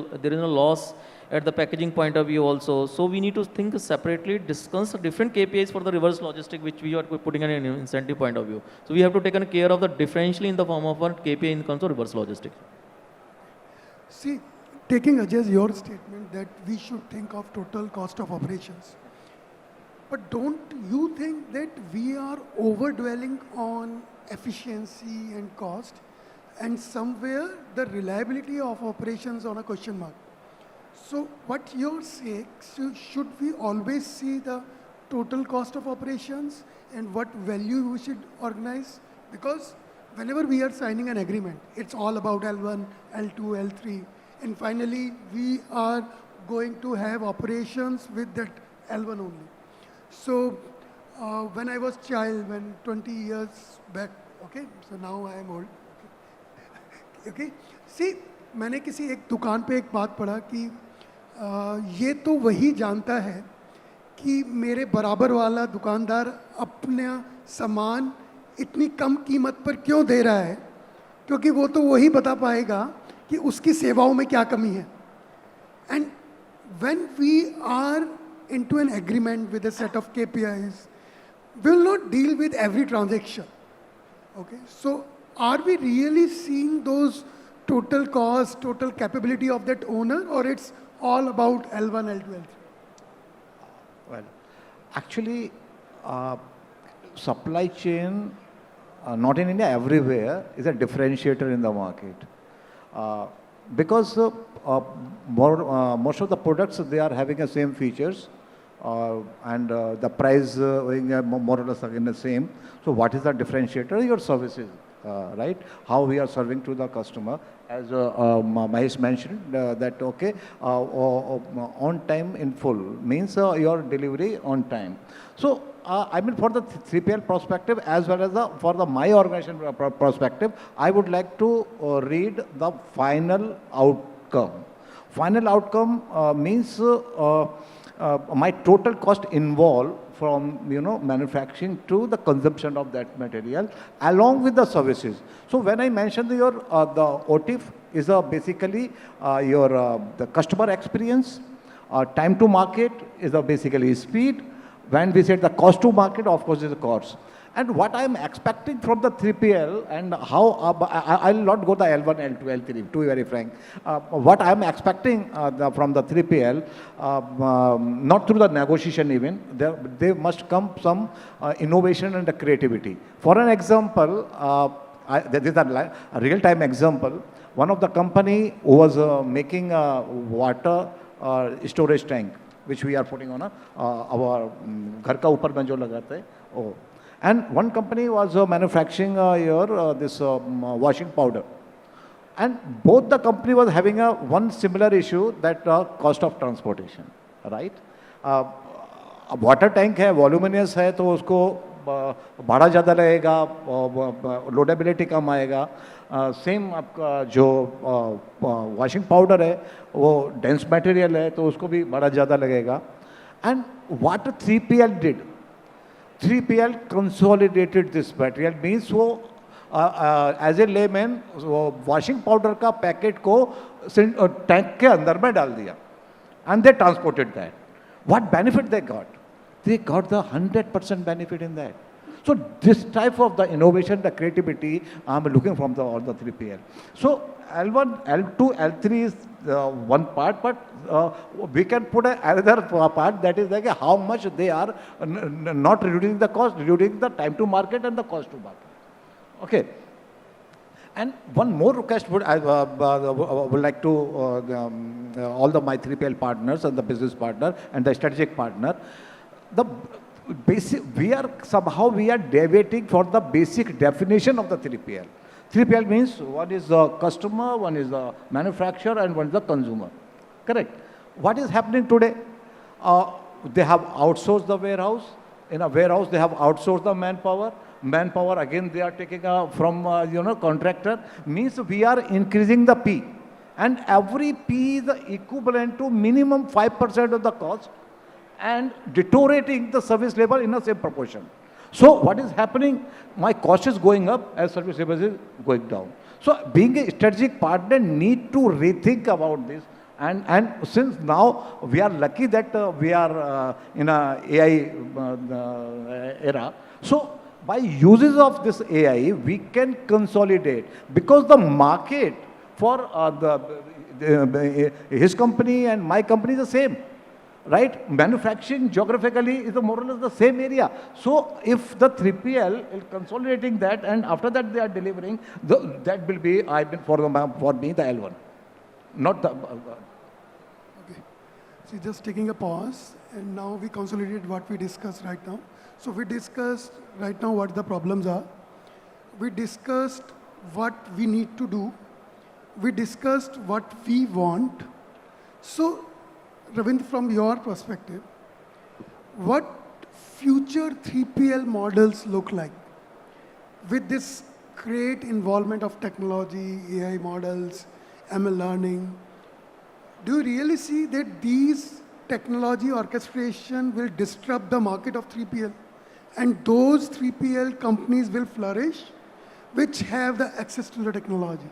loss at the packaging point of view also. So we need to think separately, discuss different KPIs for the reverse logistics, which we are putting in an incentive point of view. So we have to take care of the differentially in the form of one KPI in terms of reverse logistics. See, taking Ajay's your statement that we should think of total cost of operations. But don't you think that we are over-dwelling on efficiency and cost, and somewhere the reliability of operations on a question mark? So what you're saying, should we always see the total cost of operations and what value we should organize? Because whenever we are signing an agreement, it's all about L1, L2, L3, and finally we are going to have operations with that L1 only. So when I was child, when 20 years back, okay, so now I am old, okay, see, मैंने किसी एक दुकान पे एक बात पढ़ा कि ये तो वही जानता है कि मेरे बराबर वाला दुकानदार अपना सामान इतनी कम कीमत पर क्यों दे रहा है, क्योंकि वो तो वही बता पाएगा कि उसकी सेवाओं में क्या कमी है. And when we are into an agreement with a set of KPIs, we will not deal with every transaction. Okay, so are we really seeing those total cost, total capability of that owner, or it's all about L1, L2, L3? Well, actually, supply chain, not in India, everywhere, is a differentiator in the market. Because most of the products, they are having the same features, and the price more or less again the same. So what is the differentiator? Your services, right? How we are serving to the customer. As Mahesh mentioned, that okay, on time in full means your delivery on time. So I mean, for the 3PL perspective as well as for my organization perspective, I would like to read the final outcome. Final outcome means my total cost involved from manufacturing to the consumption of that material along with the services. So when I mentioned your the OTIF is basically your the customer experience, time to market is basically speed. When we said the cost to market, of course, is the cost. And what I'm expecting from the 3PL and how, I'll not go the L1, L2, L3, to be very frank. What I'm expecting from the 3PL, not through the negotiation even, there must come some innovation and the creativity. For an example, this is a real-time example. One of the company who was making a water storage tank, which we are putting on our घर का ऊपर में जो लगाते हैं वो. And one company was manufacturing this washing powder. And both the company was having one similar issue, that cost of transportation, right? Water tank है, voluminous है, तो उसको भाड़ा ज़्यादा लगेगा, loadability कम आएगा. Same आपका जो washing powder है, वो dense material है, तो उसको भी भाड़ा ज़्यादा लगेगा. And what 3PL did? 3PL consolidated this material, means वो as a layman वो washing powder का पैकेट को टैंक के अंदर में डाल दिया, and they transported that. What benefit they got? They got the 100% benefit in that. So this type of the innovation, the creativity, I'm looking from all the 3PL. So L1, L2, L3 is one part, but we can put another part, that is like how much they are not reducing the cost, reducing the time to market and the cost to market. Okay. And one more request I would like to all my 3PL partners and the business partner and the strategic partner. The basic, we are deviating for the basic definition of the 3PL. 3PL means one is the customer, one is the manufacturer, and one is the consumer. Correct? What is happening today? They have outsourced the warehouse. In a warehouse, they have outsourced the manpower. Manpower, again, they are taking from, contractor. Means we are increasing the P. And every P is equivalent to minimum 5% of the cost and deteriorating the service level in the same proportion. So what is happening? My cost is going up as service level is going down. So being a strategic partner need to rethink about this. And since now we are lucky that we are in a AI era. So by uses of this AI, we can consolidate, because the market for his company and my company is the same. Right? Manufacturing geographically is more or less the same area. So if the 3PL is consolidating that, and after that they are delivering, that will be, for me, the L1. Not the... Okay. So just taking a pause, and now we consolidate what we discussed right now. So we discussed right now what the problems are. We discussed what we need to do. We discussed what we want. So Ravinder, from your perspective, what future 3PL models look like with this great involvement of technology, AI models, ML learning? Do you really see that these technology orchestration will disrupt the market of 3PL? And those 3PL companies will flourish, which have the access to the technology?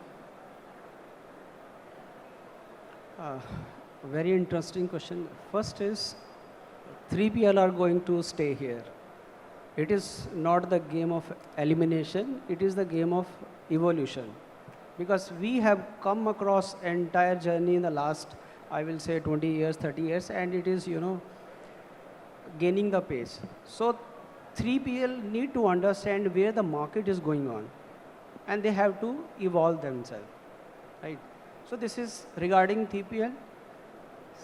Very interesting question. First is, 3PL are going to stay here. It is not the game of elimination, it is the game of evolution. Because we have come across entire journey in the last, I will say 20 years, 30 years, and it is, gaining the pace. So 3PL need to understand where the market is going on, and they have to evolve themselves, right? So this is regarding 3PL.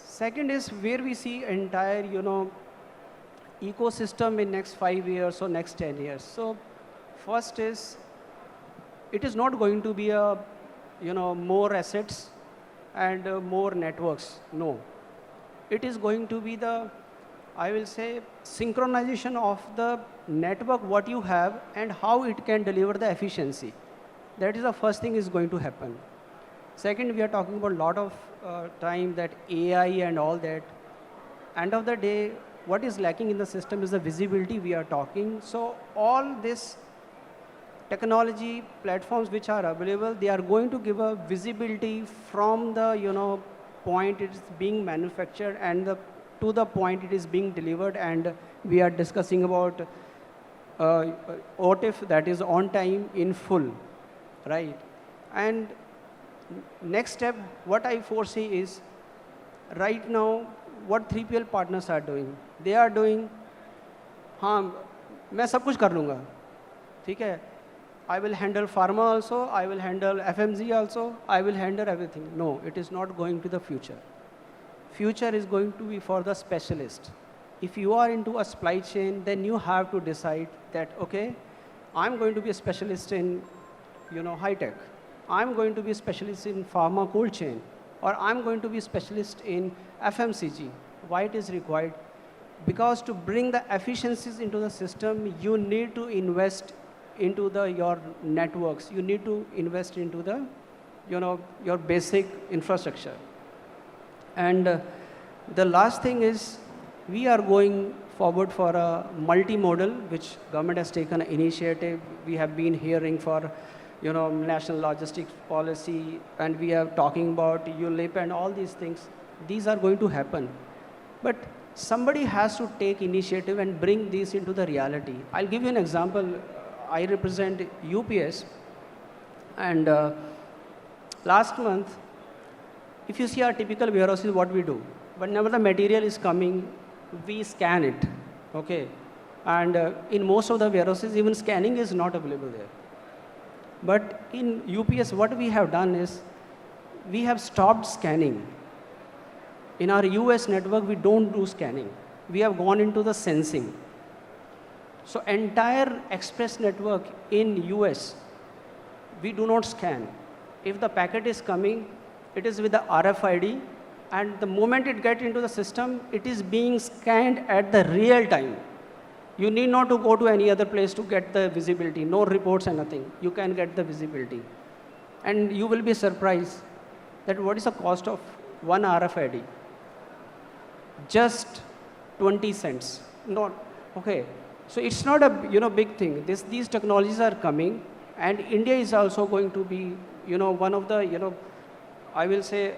Second is where we see entire, ecosystem in next 5 years or next 10 years. So first is, it is not going to be a, more assets and more networks. No. It is going to be the, I will say, synchronization of the network, what you have, and how it can deliver the efficiency. That is the first thing is going to happen. Second, we are talking about a lot of time that AI and all that. End of the day, what is lacking in the system is the visibility we are talking. So all this technology platforms which are available, they are going to give a visibility from the point it is being manufactured and to the point it is being delivered, and we are discussing about OTIF, that is on time in full, right? And next step, what I foresee is, right now, what 3PL partners are doing, they are doing, हाँ, मैं सब कुछ कर लूँगा, ठीक है? I will handle pharma also, I will handle FMG also, I will handle everything. No, it is not going to the future. Future is going to be for the specialist. If you are into a supply chain, then you have to decide that, okay, I'm going to be a specialist in, high tech. I'm going to be a specialist in pharma cold chain, or I'm going to be a specialist in FMCG. Why it is required? Because to bring the efficiencies into the system, you need to invest into your networks. You need to invest into the, your basic infrastructure. And the last thing is, we are going forward for a multimodal, which government has taken an initiative. We have been hearing for, national logistics policy, and we are talking about ULIP and all these things. These are going to happen. But somebody has to take initiative and bring these into the reality. I'll give you an example. I represent UPS, and last month, if you see our typical warehouses, what we do, whenever the material is coming, we scan it, okay? And in most of the warehouses, even scanning is not available there. But in UPS, what we have done is, we have stopped scanning. In our US network, we don't do scanning. We have gone into the sensing. So entire express network in US, we do not scan. If the packet is coming, it is with the RFID, and the moment it gets into the system, it is being scanned at the real time. You need not to go to any other place to get the visibility, no reports and nothing. You can get the visibility. And you will be surprised that what is the cost of one RFID? Just 20 cents. Not, okay. So it's not a big thing. These technologies are coming, and India is also going to be one of the I will say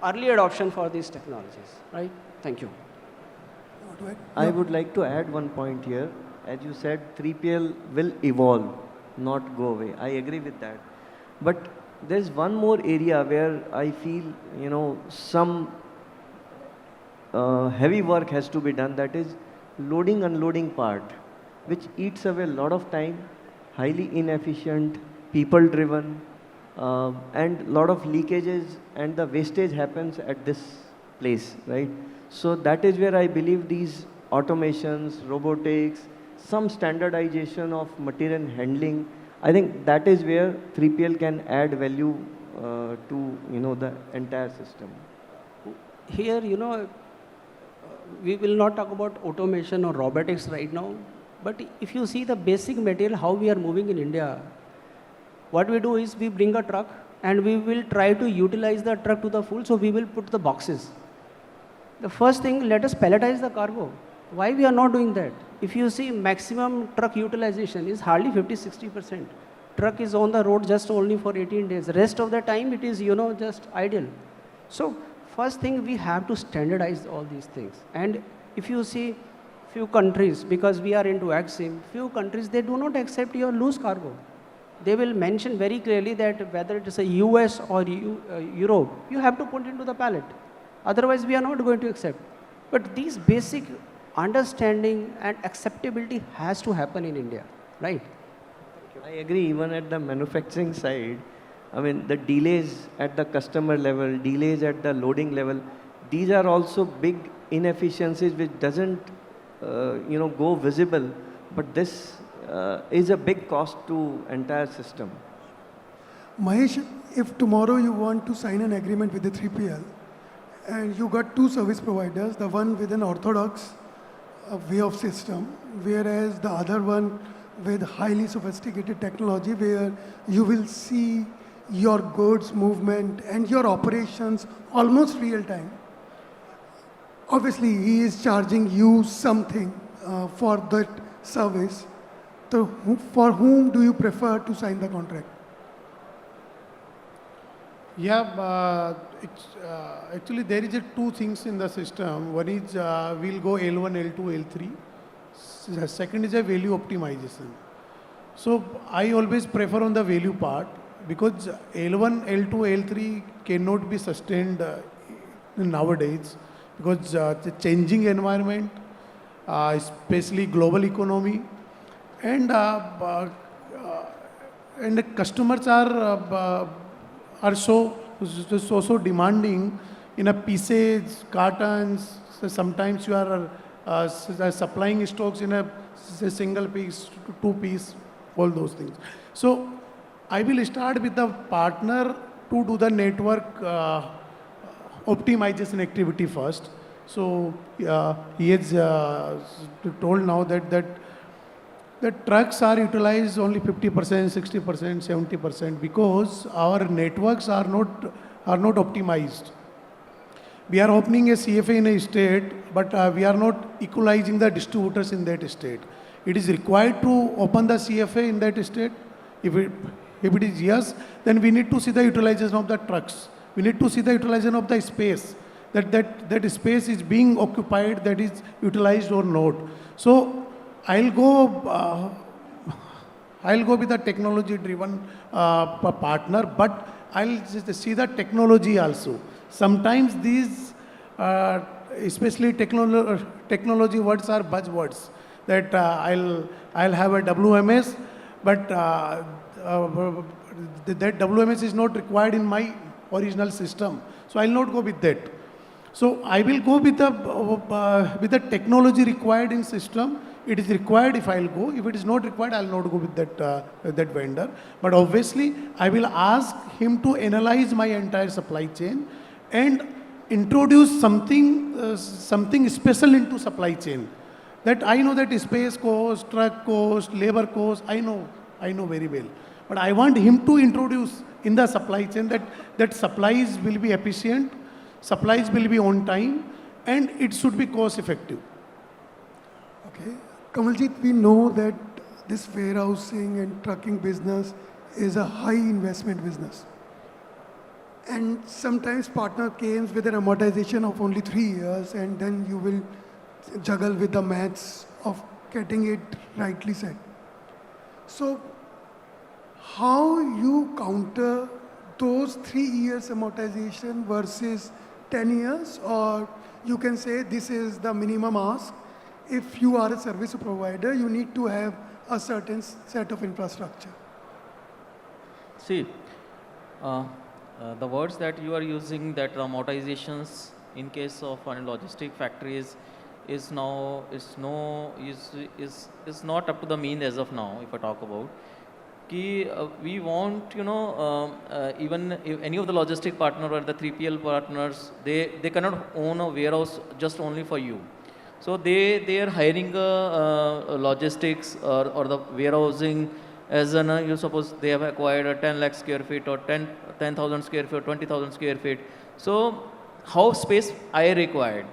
early adoption for these technologies, right? Thank you. I would like to add one point here. As you said, 3PL will evolve, not go away. I agree with that. But there's one more area where I feel some heavy work has to be done. That is loading unloading part, which eats away a lot of time, highly inefficient, people driven, and a lot of leakages, and the wastage happens at this place, right? So that is where I believe these automations, robotics, some standardization of material handling, I think that is where 3PL can add value to the entire system. Here, we will not talk about automation or robotics right now, but if you see the basic material, how we are moving in India, what we do is we bring a truck and we will try to utilize the truck to the full, so we will put the boxes. The first thing, let us palletize the cargo. Why we are not doing that? If you see, maximum truck utilization is hardly 50-60%. Truck is on the road just only for 18 days. Rest of the time it is, just idle. So first thing, we have to standardize all these things. And if you see few countries, because we are into AXIM, few countries, they do not accept your loose cargo. They will mention very clearly that whether it is a US or Europe, you have to put into the pallet. Otherwise, we are not going to accept. But these basic understanding and acceptability has to happen in India, right? I agree, even at the manufacturing side, I mean, the delays at the customer level, delays at the loading level, these are also big inefficiencies which doesn't, go visible, but this is a big cost to entire system. Mahesh, if tomorrow you want to sign an agreement with the 3PL, and you got two service providers, the one with an orthodox way of system, whereas the other one with highly sophisticated technology where you will see your goods movement and your operations almost real time. obviously he is charging you something for that service. So for whom do you prefer to sign the contract? Yeah, actually there is two things in the system. One is we'll go L1, L2, L3. Second is a value optimization. So I always prefer on the value part because L1, L2, L3 cannot be sustained nowadays because the changing environment, especially global economy, and the customers are so demanding in a pieces, cartons. So sometimes you are supplying stocks in a single piece, two piece, all those things. So I will start with the partner to do the network optimization activity first. So he has told now that the trucks are utilized only 50%, 60%, 70% because our networks are not optimized. We are opening a CFA in a state, but we are not equalizing the distributors in that state. It is required to open the CFA in that state. If it is yes, then we need to see the utilization of the trucks. We need to see the utilization of the space. That space is being occupied, that is utilized or not. So I'll go with a technology-driven partner, but I'll just see the technology also. Sometimes these, especially technology words are buzzwords. That I'll have a WMS, but that WMS is not required in my original system. So I'll not go with that. So I will go with the technology required in system. It is required if I'll go. If it is not required, I'll not go with that vendor. But obviously, I will ask him to analyze my entire supply chain and introduce something special into supply chain. That I know that space cost, truck cost, labor cost, I know very well. But I want him to introduce in the supply chain that supplies will be efficient, supplies will be on time, and it should be cost effective. Okay. Kamaljeet, we know that this warehousing and trucking business is a high investment business. And sometimes partner comes with an amortization of only 3 years, and then you will juggle with the maths of getting it rightly set. So how you counter those 3 years amortization versus 10 years, or you can say this is the minimum ask. If you are a service provider, you need to have a certain set of infrastructure. See, the words that you are using, that amortizations in case of logistic factories is not up to the mean as of now. If I talk about, we want, even if any of the logistic partner or the 3PL partners, they cannot own a warehouse just only for you. So they are hiring logistics or the warehousing as you suppose they have acquired a 10 lakh square feet or 10,000 square feet or 20,000 square feet. So how space I required,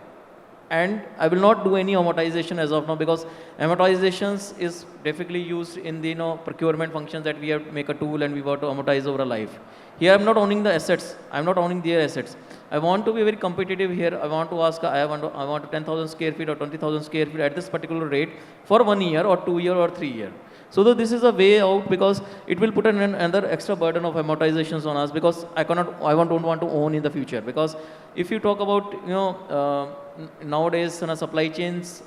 and I will not do any amortization as of now because amortizations is definitely used in the procurement functions that we have to make a tool and we want to amortize over a life. Here I'm not owning the assets. I'm not owning their assets. I want to be very competitive here. I want to ask, I want 10,000 square feet or 20,000 square feet at this particular rate for 1 year or 2 year or 3 year. So this is a way out because it will put another extra burden of amortizations on us because I don't want to own in the future. Because if you talk about, nowadays in supply chains,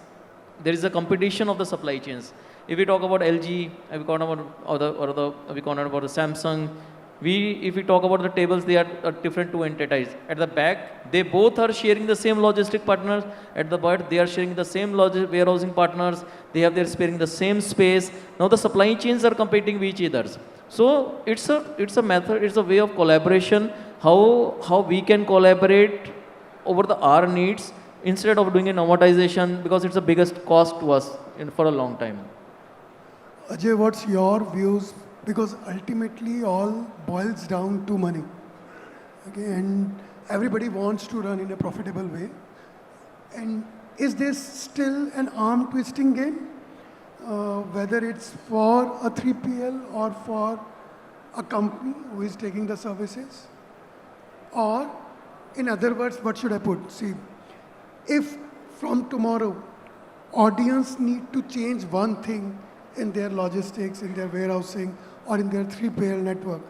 there is a competition of the supply chains. If we talk about LG, if we talk about the Samsung, if we talk about the tables, they are different two entities. At the back, they both are sharing the same logistic partners. At the back, they are sharing the same warehousing partners. They're sharing the same space. Now the supply chains are competing with each other. So it's a method, it's a way of collaboration. How we can collaborate over our needs instead of doing an amortization because it's the biggest cost to us for a long time. Ajay, what's your views? Because ultimately all boils down to money. Okay, and everybody wants to run in a profitable way. And is this still an arm twisting game? Whether it's for a 3PL or for a company who is taking the services? Or, in other words, what should I put? See, if from tomorrow, audience need to change one thing in their logistics, in their warehousing, or in their 3PL network,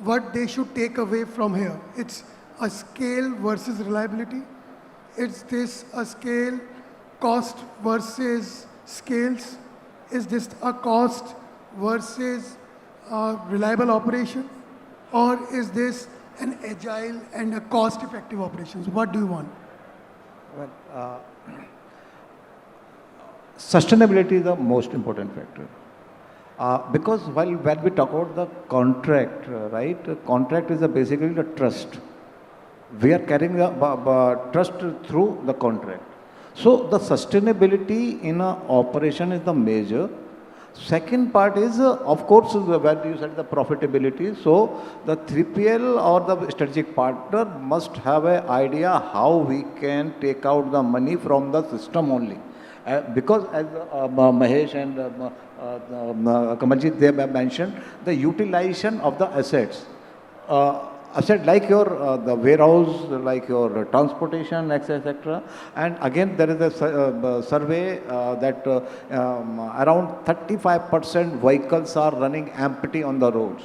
what they should take away from here? It's a scale versus reliability. Is this a scale, cost versus scales? Is this a cost versus reliable operation? Or is this an agile and a cost-effective operations? What do you want? Well, sustainability is the most important factor. Because when we talk about the contract, right, contract is basically the trust. We are carrying the trust through the contract. So the sustainability in an operation is the major. Second part is, of course, where you said the profitability. So the 3PL or the strategic partner must have an idea how we can take out the money from the system only. Because as Mahesh and Kamaljeet they mentioned, the utilization of the assets. Asset like your the warehouse, like your transportation, etc. And again, there is a survey that around 35% vehicles are running empty on the roads.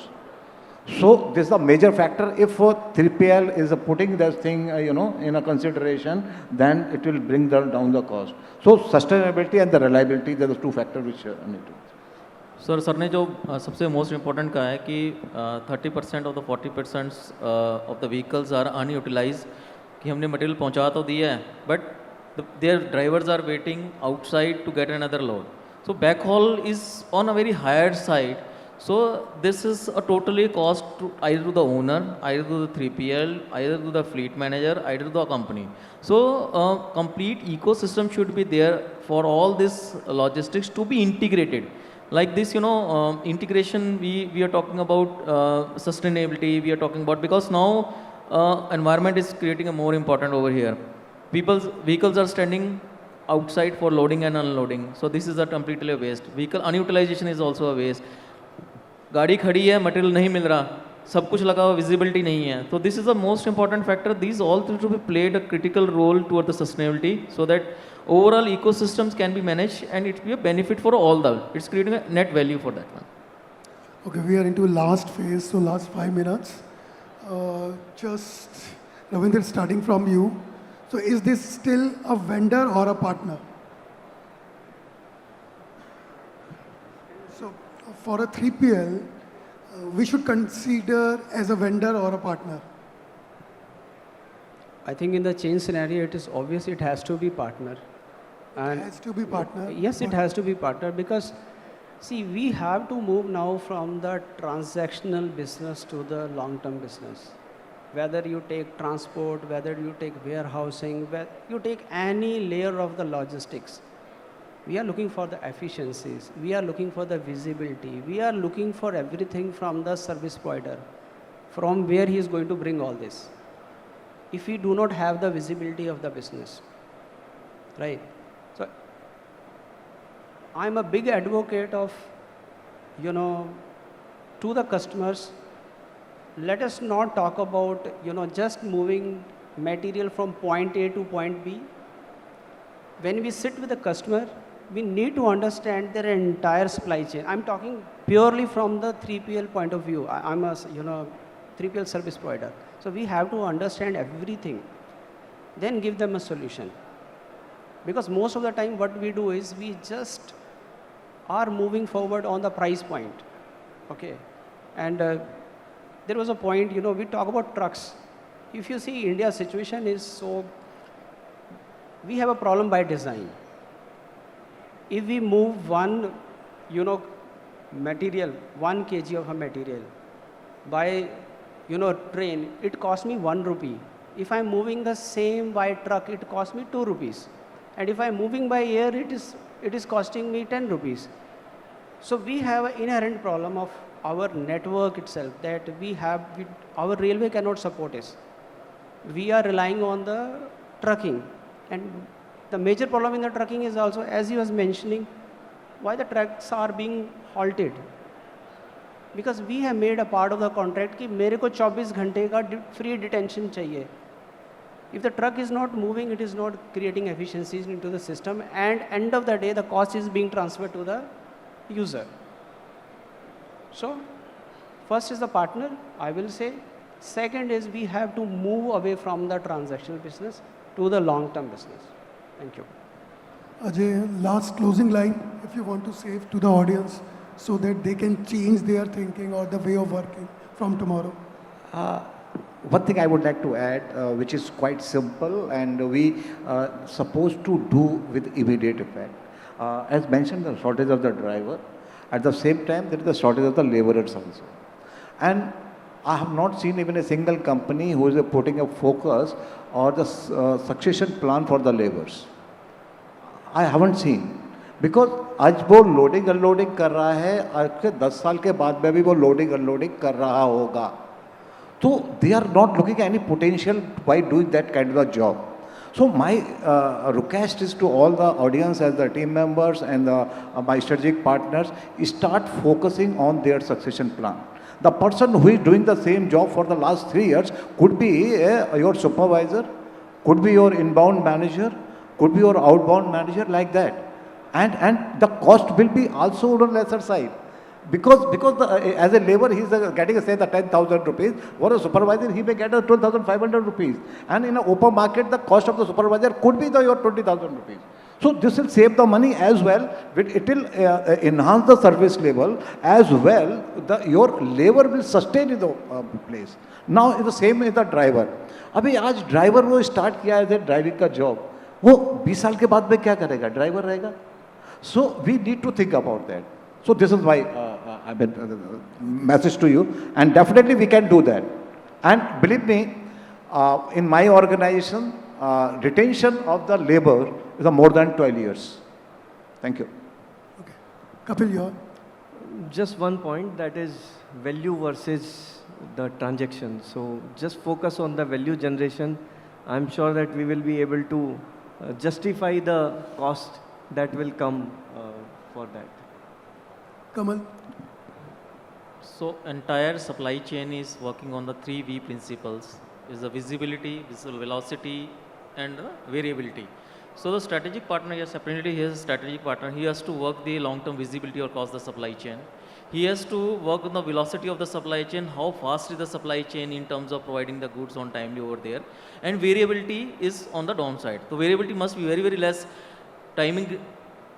So this is a major factor. If 3PL is putting this thing, in a consideration, then it will bring down the cost. So sustainability and the reliability, there are the two factors which need to. Sir ने जो सबसे most important कहा है कि 30% of the 40% of the vehicles are unutilize कि हमने material पहुंचा तो दिया है but their drivers are waiting outside to get another load so backhaul is on a very higher side so this is a totally cost to either to the owner, either to the 3PL, either to the fleet manager, either to the company. So complete ecosystem should be there for all this logistics to be integrated. Like this, integration, we are talking about sustainability, we are talking about, because now environment is creating a more important over here. People's vehicles are standing outside for loading and unloading. So this is a completely a waste. Vehicle unutilization is also a waste. गाड़ी खड़ी है material नहीं मिल रहा सब कुछ लगा हुआ visibility नहीं है तो this is the most important factor these all to be played a critical role toward the sustainability so that overall ecosystems can be managed and it will be a benefit for all the it's creating a net value for that one. Okay, we are into last phase, so last 5 minutes. Just Ravinder, starting from you. So is this still a vendor or a partner? So for a 3PL, we should consider as a vendor or a partner. I think in the chain scenario, it is obvious it has to be partner. And it has to be partner? Yes, it has to be partner because, see, we have to move now from the transactional business to the long-term business. Whether you take transport, whether you take warehousing, whether you take any layer of the logistics, we are looking for the efficiencies, we are looking for the visibility, we are looking for everything from the service provider, from where he is going to bring all this. If we do not have the visibility of the business, right? So, I'm a big advocate of, to the customers, let us not talk about, just moving material from point A to point B. When we sit with the customer, we need to understand their entire supply chain. I'm talking purely from the 3PL point of view. I'm a, 3PL service provider. So we have to understand everything, then give them a solution. Because most of the time what we do is we just are moving forward on the price point, okay? And there was a point, we talk about trucks. If you see India's situation is so, we have a problem by design. If we move one, material, 1 kg of a material by train, it costs me 1 rupee. If I'm moving the same by truck, it costs me 2 rupees. And if I'm moving by air, it is costing me 10 rupees. So we have an inherent problem of our network itself that our railway cannot support us. We are relying on the trucking. And the major problem in the trucking is also, as he was mentioning, why the trucks are being halted. Because we have made a part of the contract कि मेरे को 24 घंटे का free detention चाहिए. If the truck is not moving, it is not creating efficiencies into the system, and end of the day, the cost is being transferred to the user. So, first is the partner, I will say. Second is we have to move away from the transactional business to the long-term business. Thank you. Ajay, last closing line, if you want to say to the audience so that they can change their thinking or the way of working from tomorrow. One thing I would like to add, which is quite simple and we supposed to do with immediate effect. As mentioned, the shortage of the driver. At the same time, there is the shortage of the laborers also. And I have not seen even a single company who is putting a focus or the succession plan for the laborers. I haven't seen. Because आज वो loading unloading कर रहा है, आज के 10 साल के बाद में भी वो लोडिंग अनलोडिंग कर रहा होगा. So they are not looking at any potential by doing that kind of a job. So my request is to all the audience as the team members and my strategic partners, start focusing on their succession plan. The person who is doing the same job for the last 3 years could be your supervisor, could be your inbound manager, could be your outbound manager, like that. And the cost will be also on the lesser side. Because as a labor, he is getting, say, the 10,000 rupees. For a supervisor, he may get 12,500 rupees. And in an open market, the cost of the supervisor could be your 20,000 rupees. So this will save the money as well. It will enhance the service level as well. Your labor will sustain in the place. Now, it's the same with the driver. अभी आज driver वो start किया है driving का job. वो 20 साल के बाद में क्या करेगा? Driver रहेगा. So we need to think about that. So this is my message to you, and definitely we can do that. And believe me, in my organization, retention of the labor is more than 12 years. Thank you. Okay. Kapil, your? Just one point, that is value versus the transaction. So just focus on the value generation. I'm sure that we will be able to justify the cost that will come for that. Kamal? So entire supply chain is working on the 3V principles, is the visibility, visual velocity, and variability. So the strategic partner, yes, apparently he is a strategic partner. He has to work the long-term visibility across the supply chain. He has to work on the velocity of the supply chain, how fast is the supply chain in terms of providing the goods on timely over there. And variability is on the downside. So variability must be very, very less, timing,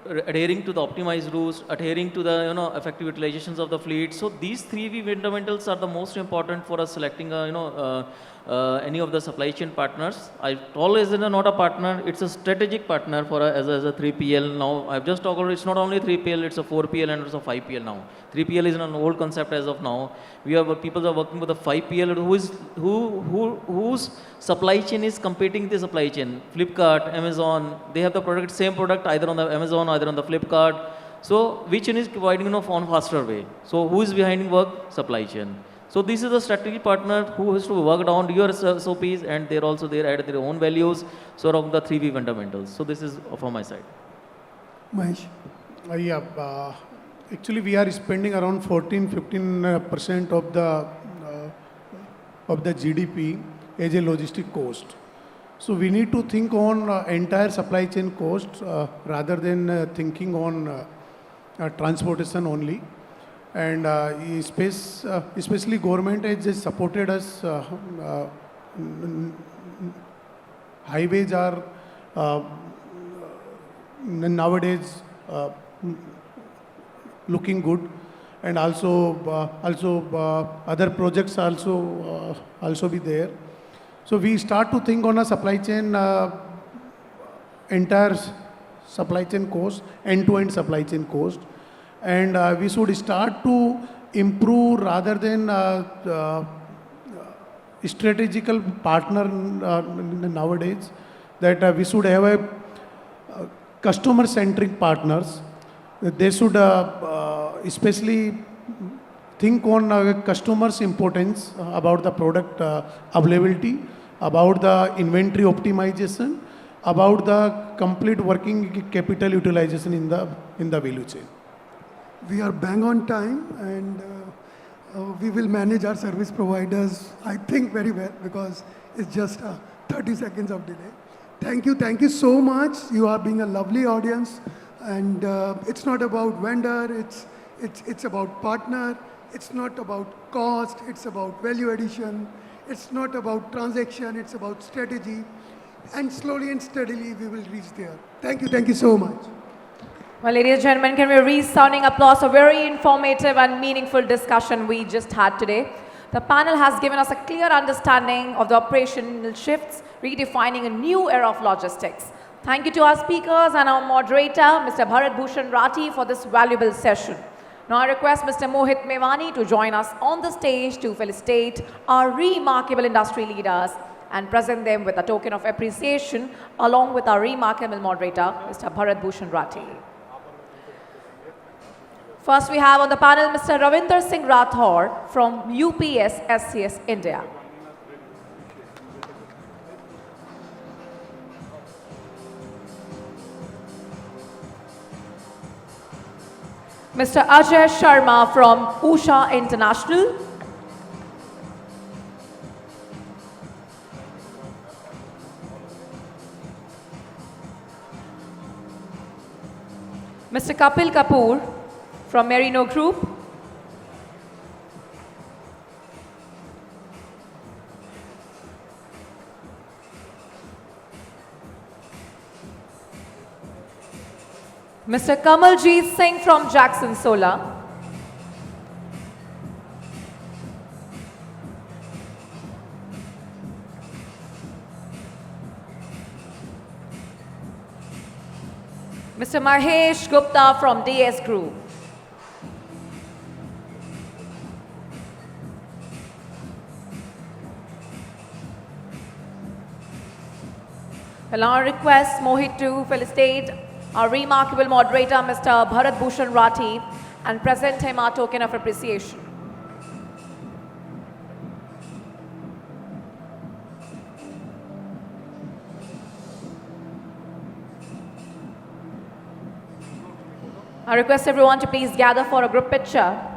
adhering to the optimized routes, adhering to the effective utilizations of the fleet. So these 3V fundamentals are the most important for us selecting any of the supply chain partners. I always not a partner, it's a strategic partner for as a 3PL. Now I've just talked about it's not only 3PL, it's a 4PL and it's a 5PL now. 3PL is an old concept as of now. We have people are working with a 5PL whose supply chain is competing with the supply chain. Flipkart, Amazon, they have the product, same product either on the Amazon, either on the Flipkart. So which one is providing on faster way? So who is behind work? Supply chain. So this is a strategic partner who has to work down your SOPs, and they're also there add their own values, sort of the 3V fundamentals. So this is from my side. Mahesh? Actually we are spending around 14-15% of the GDP as a logistic cost. So we need to think on entire supply chain cost rather than thinking on transportation only. And especially government has just supported us. Highways are nowadays looking good, and also other projects also be there. So we start to think on a supply chain, entire supply chain cost, end-to-end supply chain cost. And we should start to improve rather than strategical partner nowadays, that we should have a customer-centric partners. They should especially think on customers' importance about the product availability, about the inventory optimization, about the complete working capital utilization in the value chain. We are bang on time, and we will manage our service providers, I think, very well, because it's just 30 seconds of delay. Thank you so much. You are being a lovely audience, and it's not about vendor, it's about partner, it's not about cost, it's about value addition, it's not about transaction, it's about strategy, and slowly and steadily we will reach there. Thank you so much. Well, ladies and gentlemen, can we resounding applause? A very informative and meaningful discussion we just had today. The panel has given us a clear understanding of the operational shifts, redefining a new era of logistics. Thank you to our speakers and our moderator, Mr. Bharat Bhushan Rathi, for this valuable session. Now I request Mr. Mohit Mewani to join us on the stage to felicitate our remarkable industry leaders and present them with a token of appreciation along with our remarkable moderator, Mr. Bharat Bhushan Rathi. First we have on the panel Mr. Ravinder Singh Rathore from UPS SCS India. Mr. Ajay Sharma from Usha International. Mr. Kapil Kapoor from Merino Group. Mr. Kamaljeet Singh from Jakson Solar. Mr. Mahesh Gupta from DS Group. Well, I request Mohit to felicitate our remarkable moderator, Mr. Bharat Bhushan Rathi, and present him our token of appreciation. I request everyone to please gather for a group picture.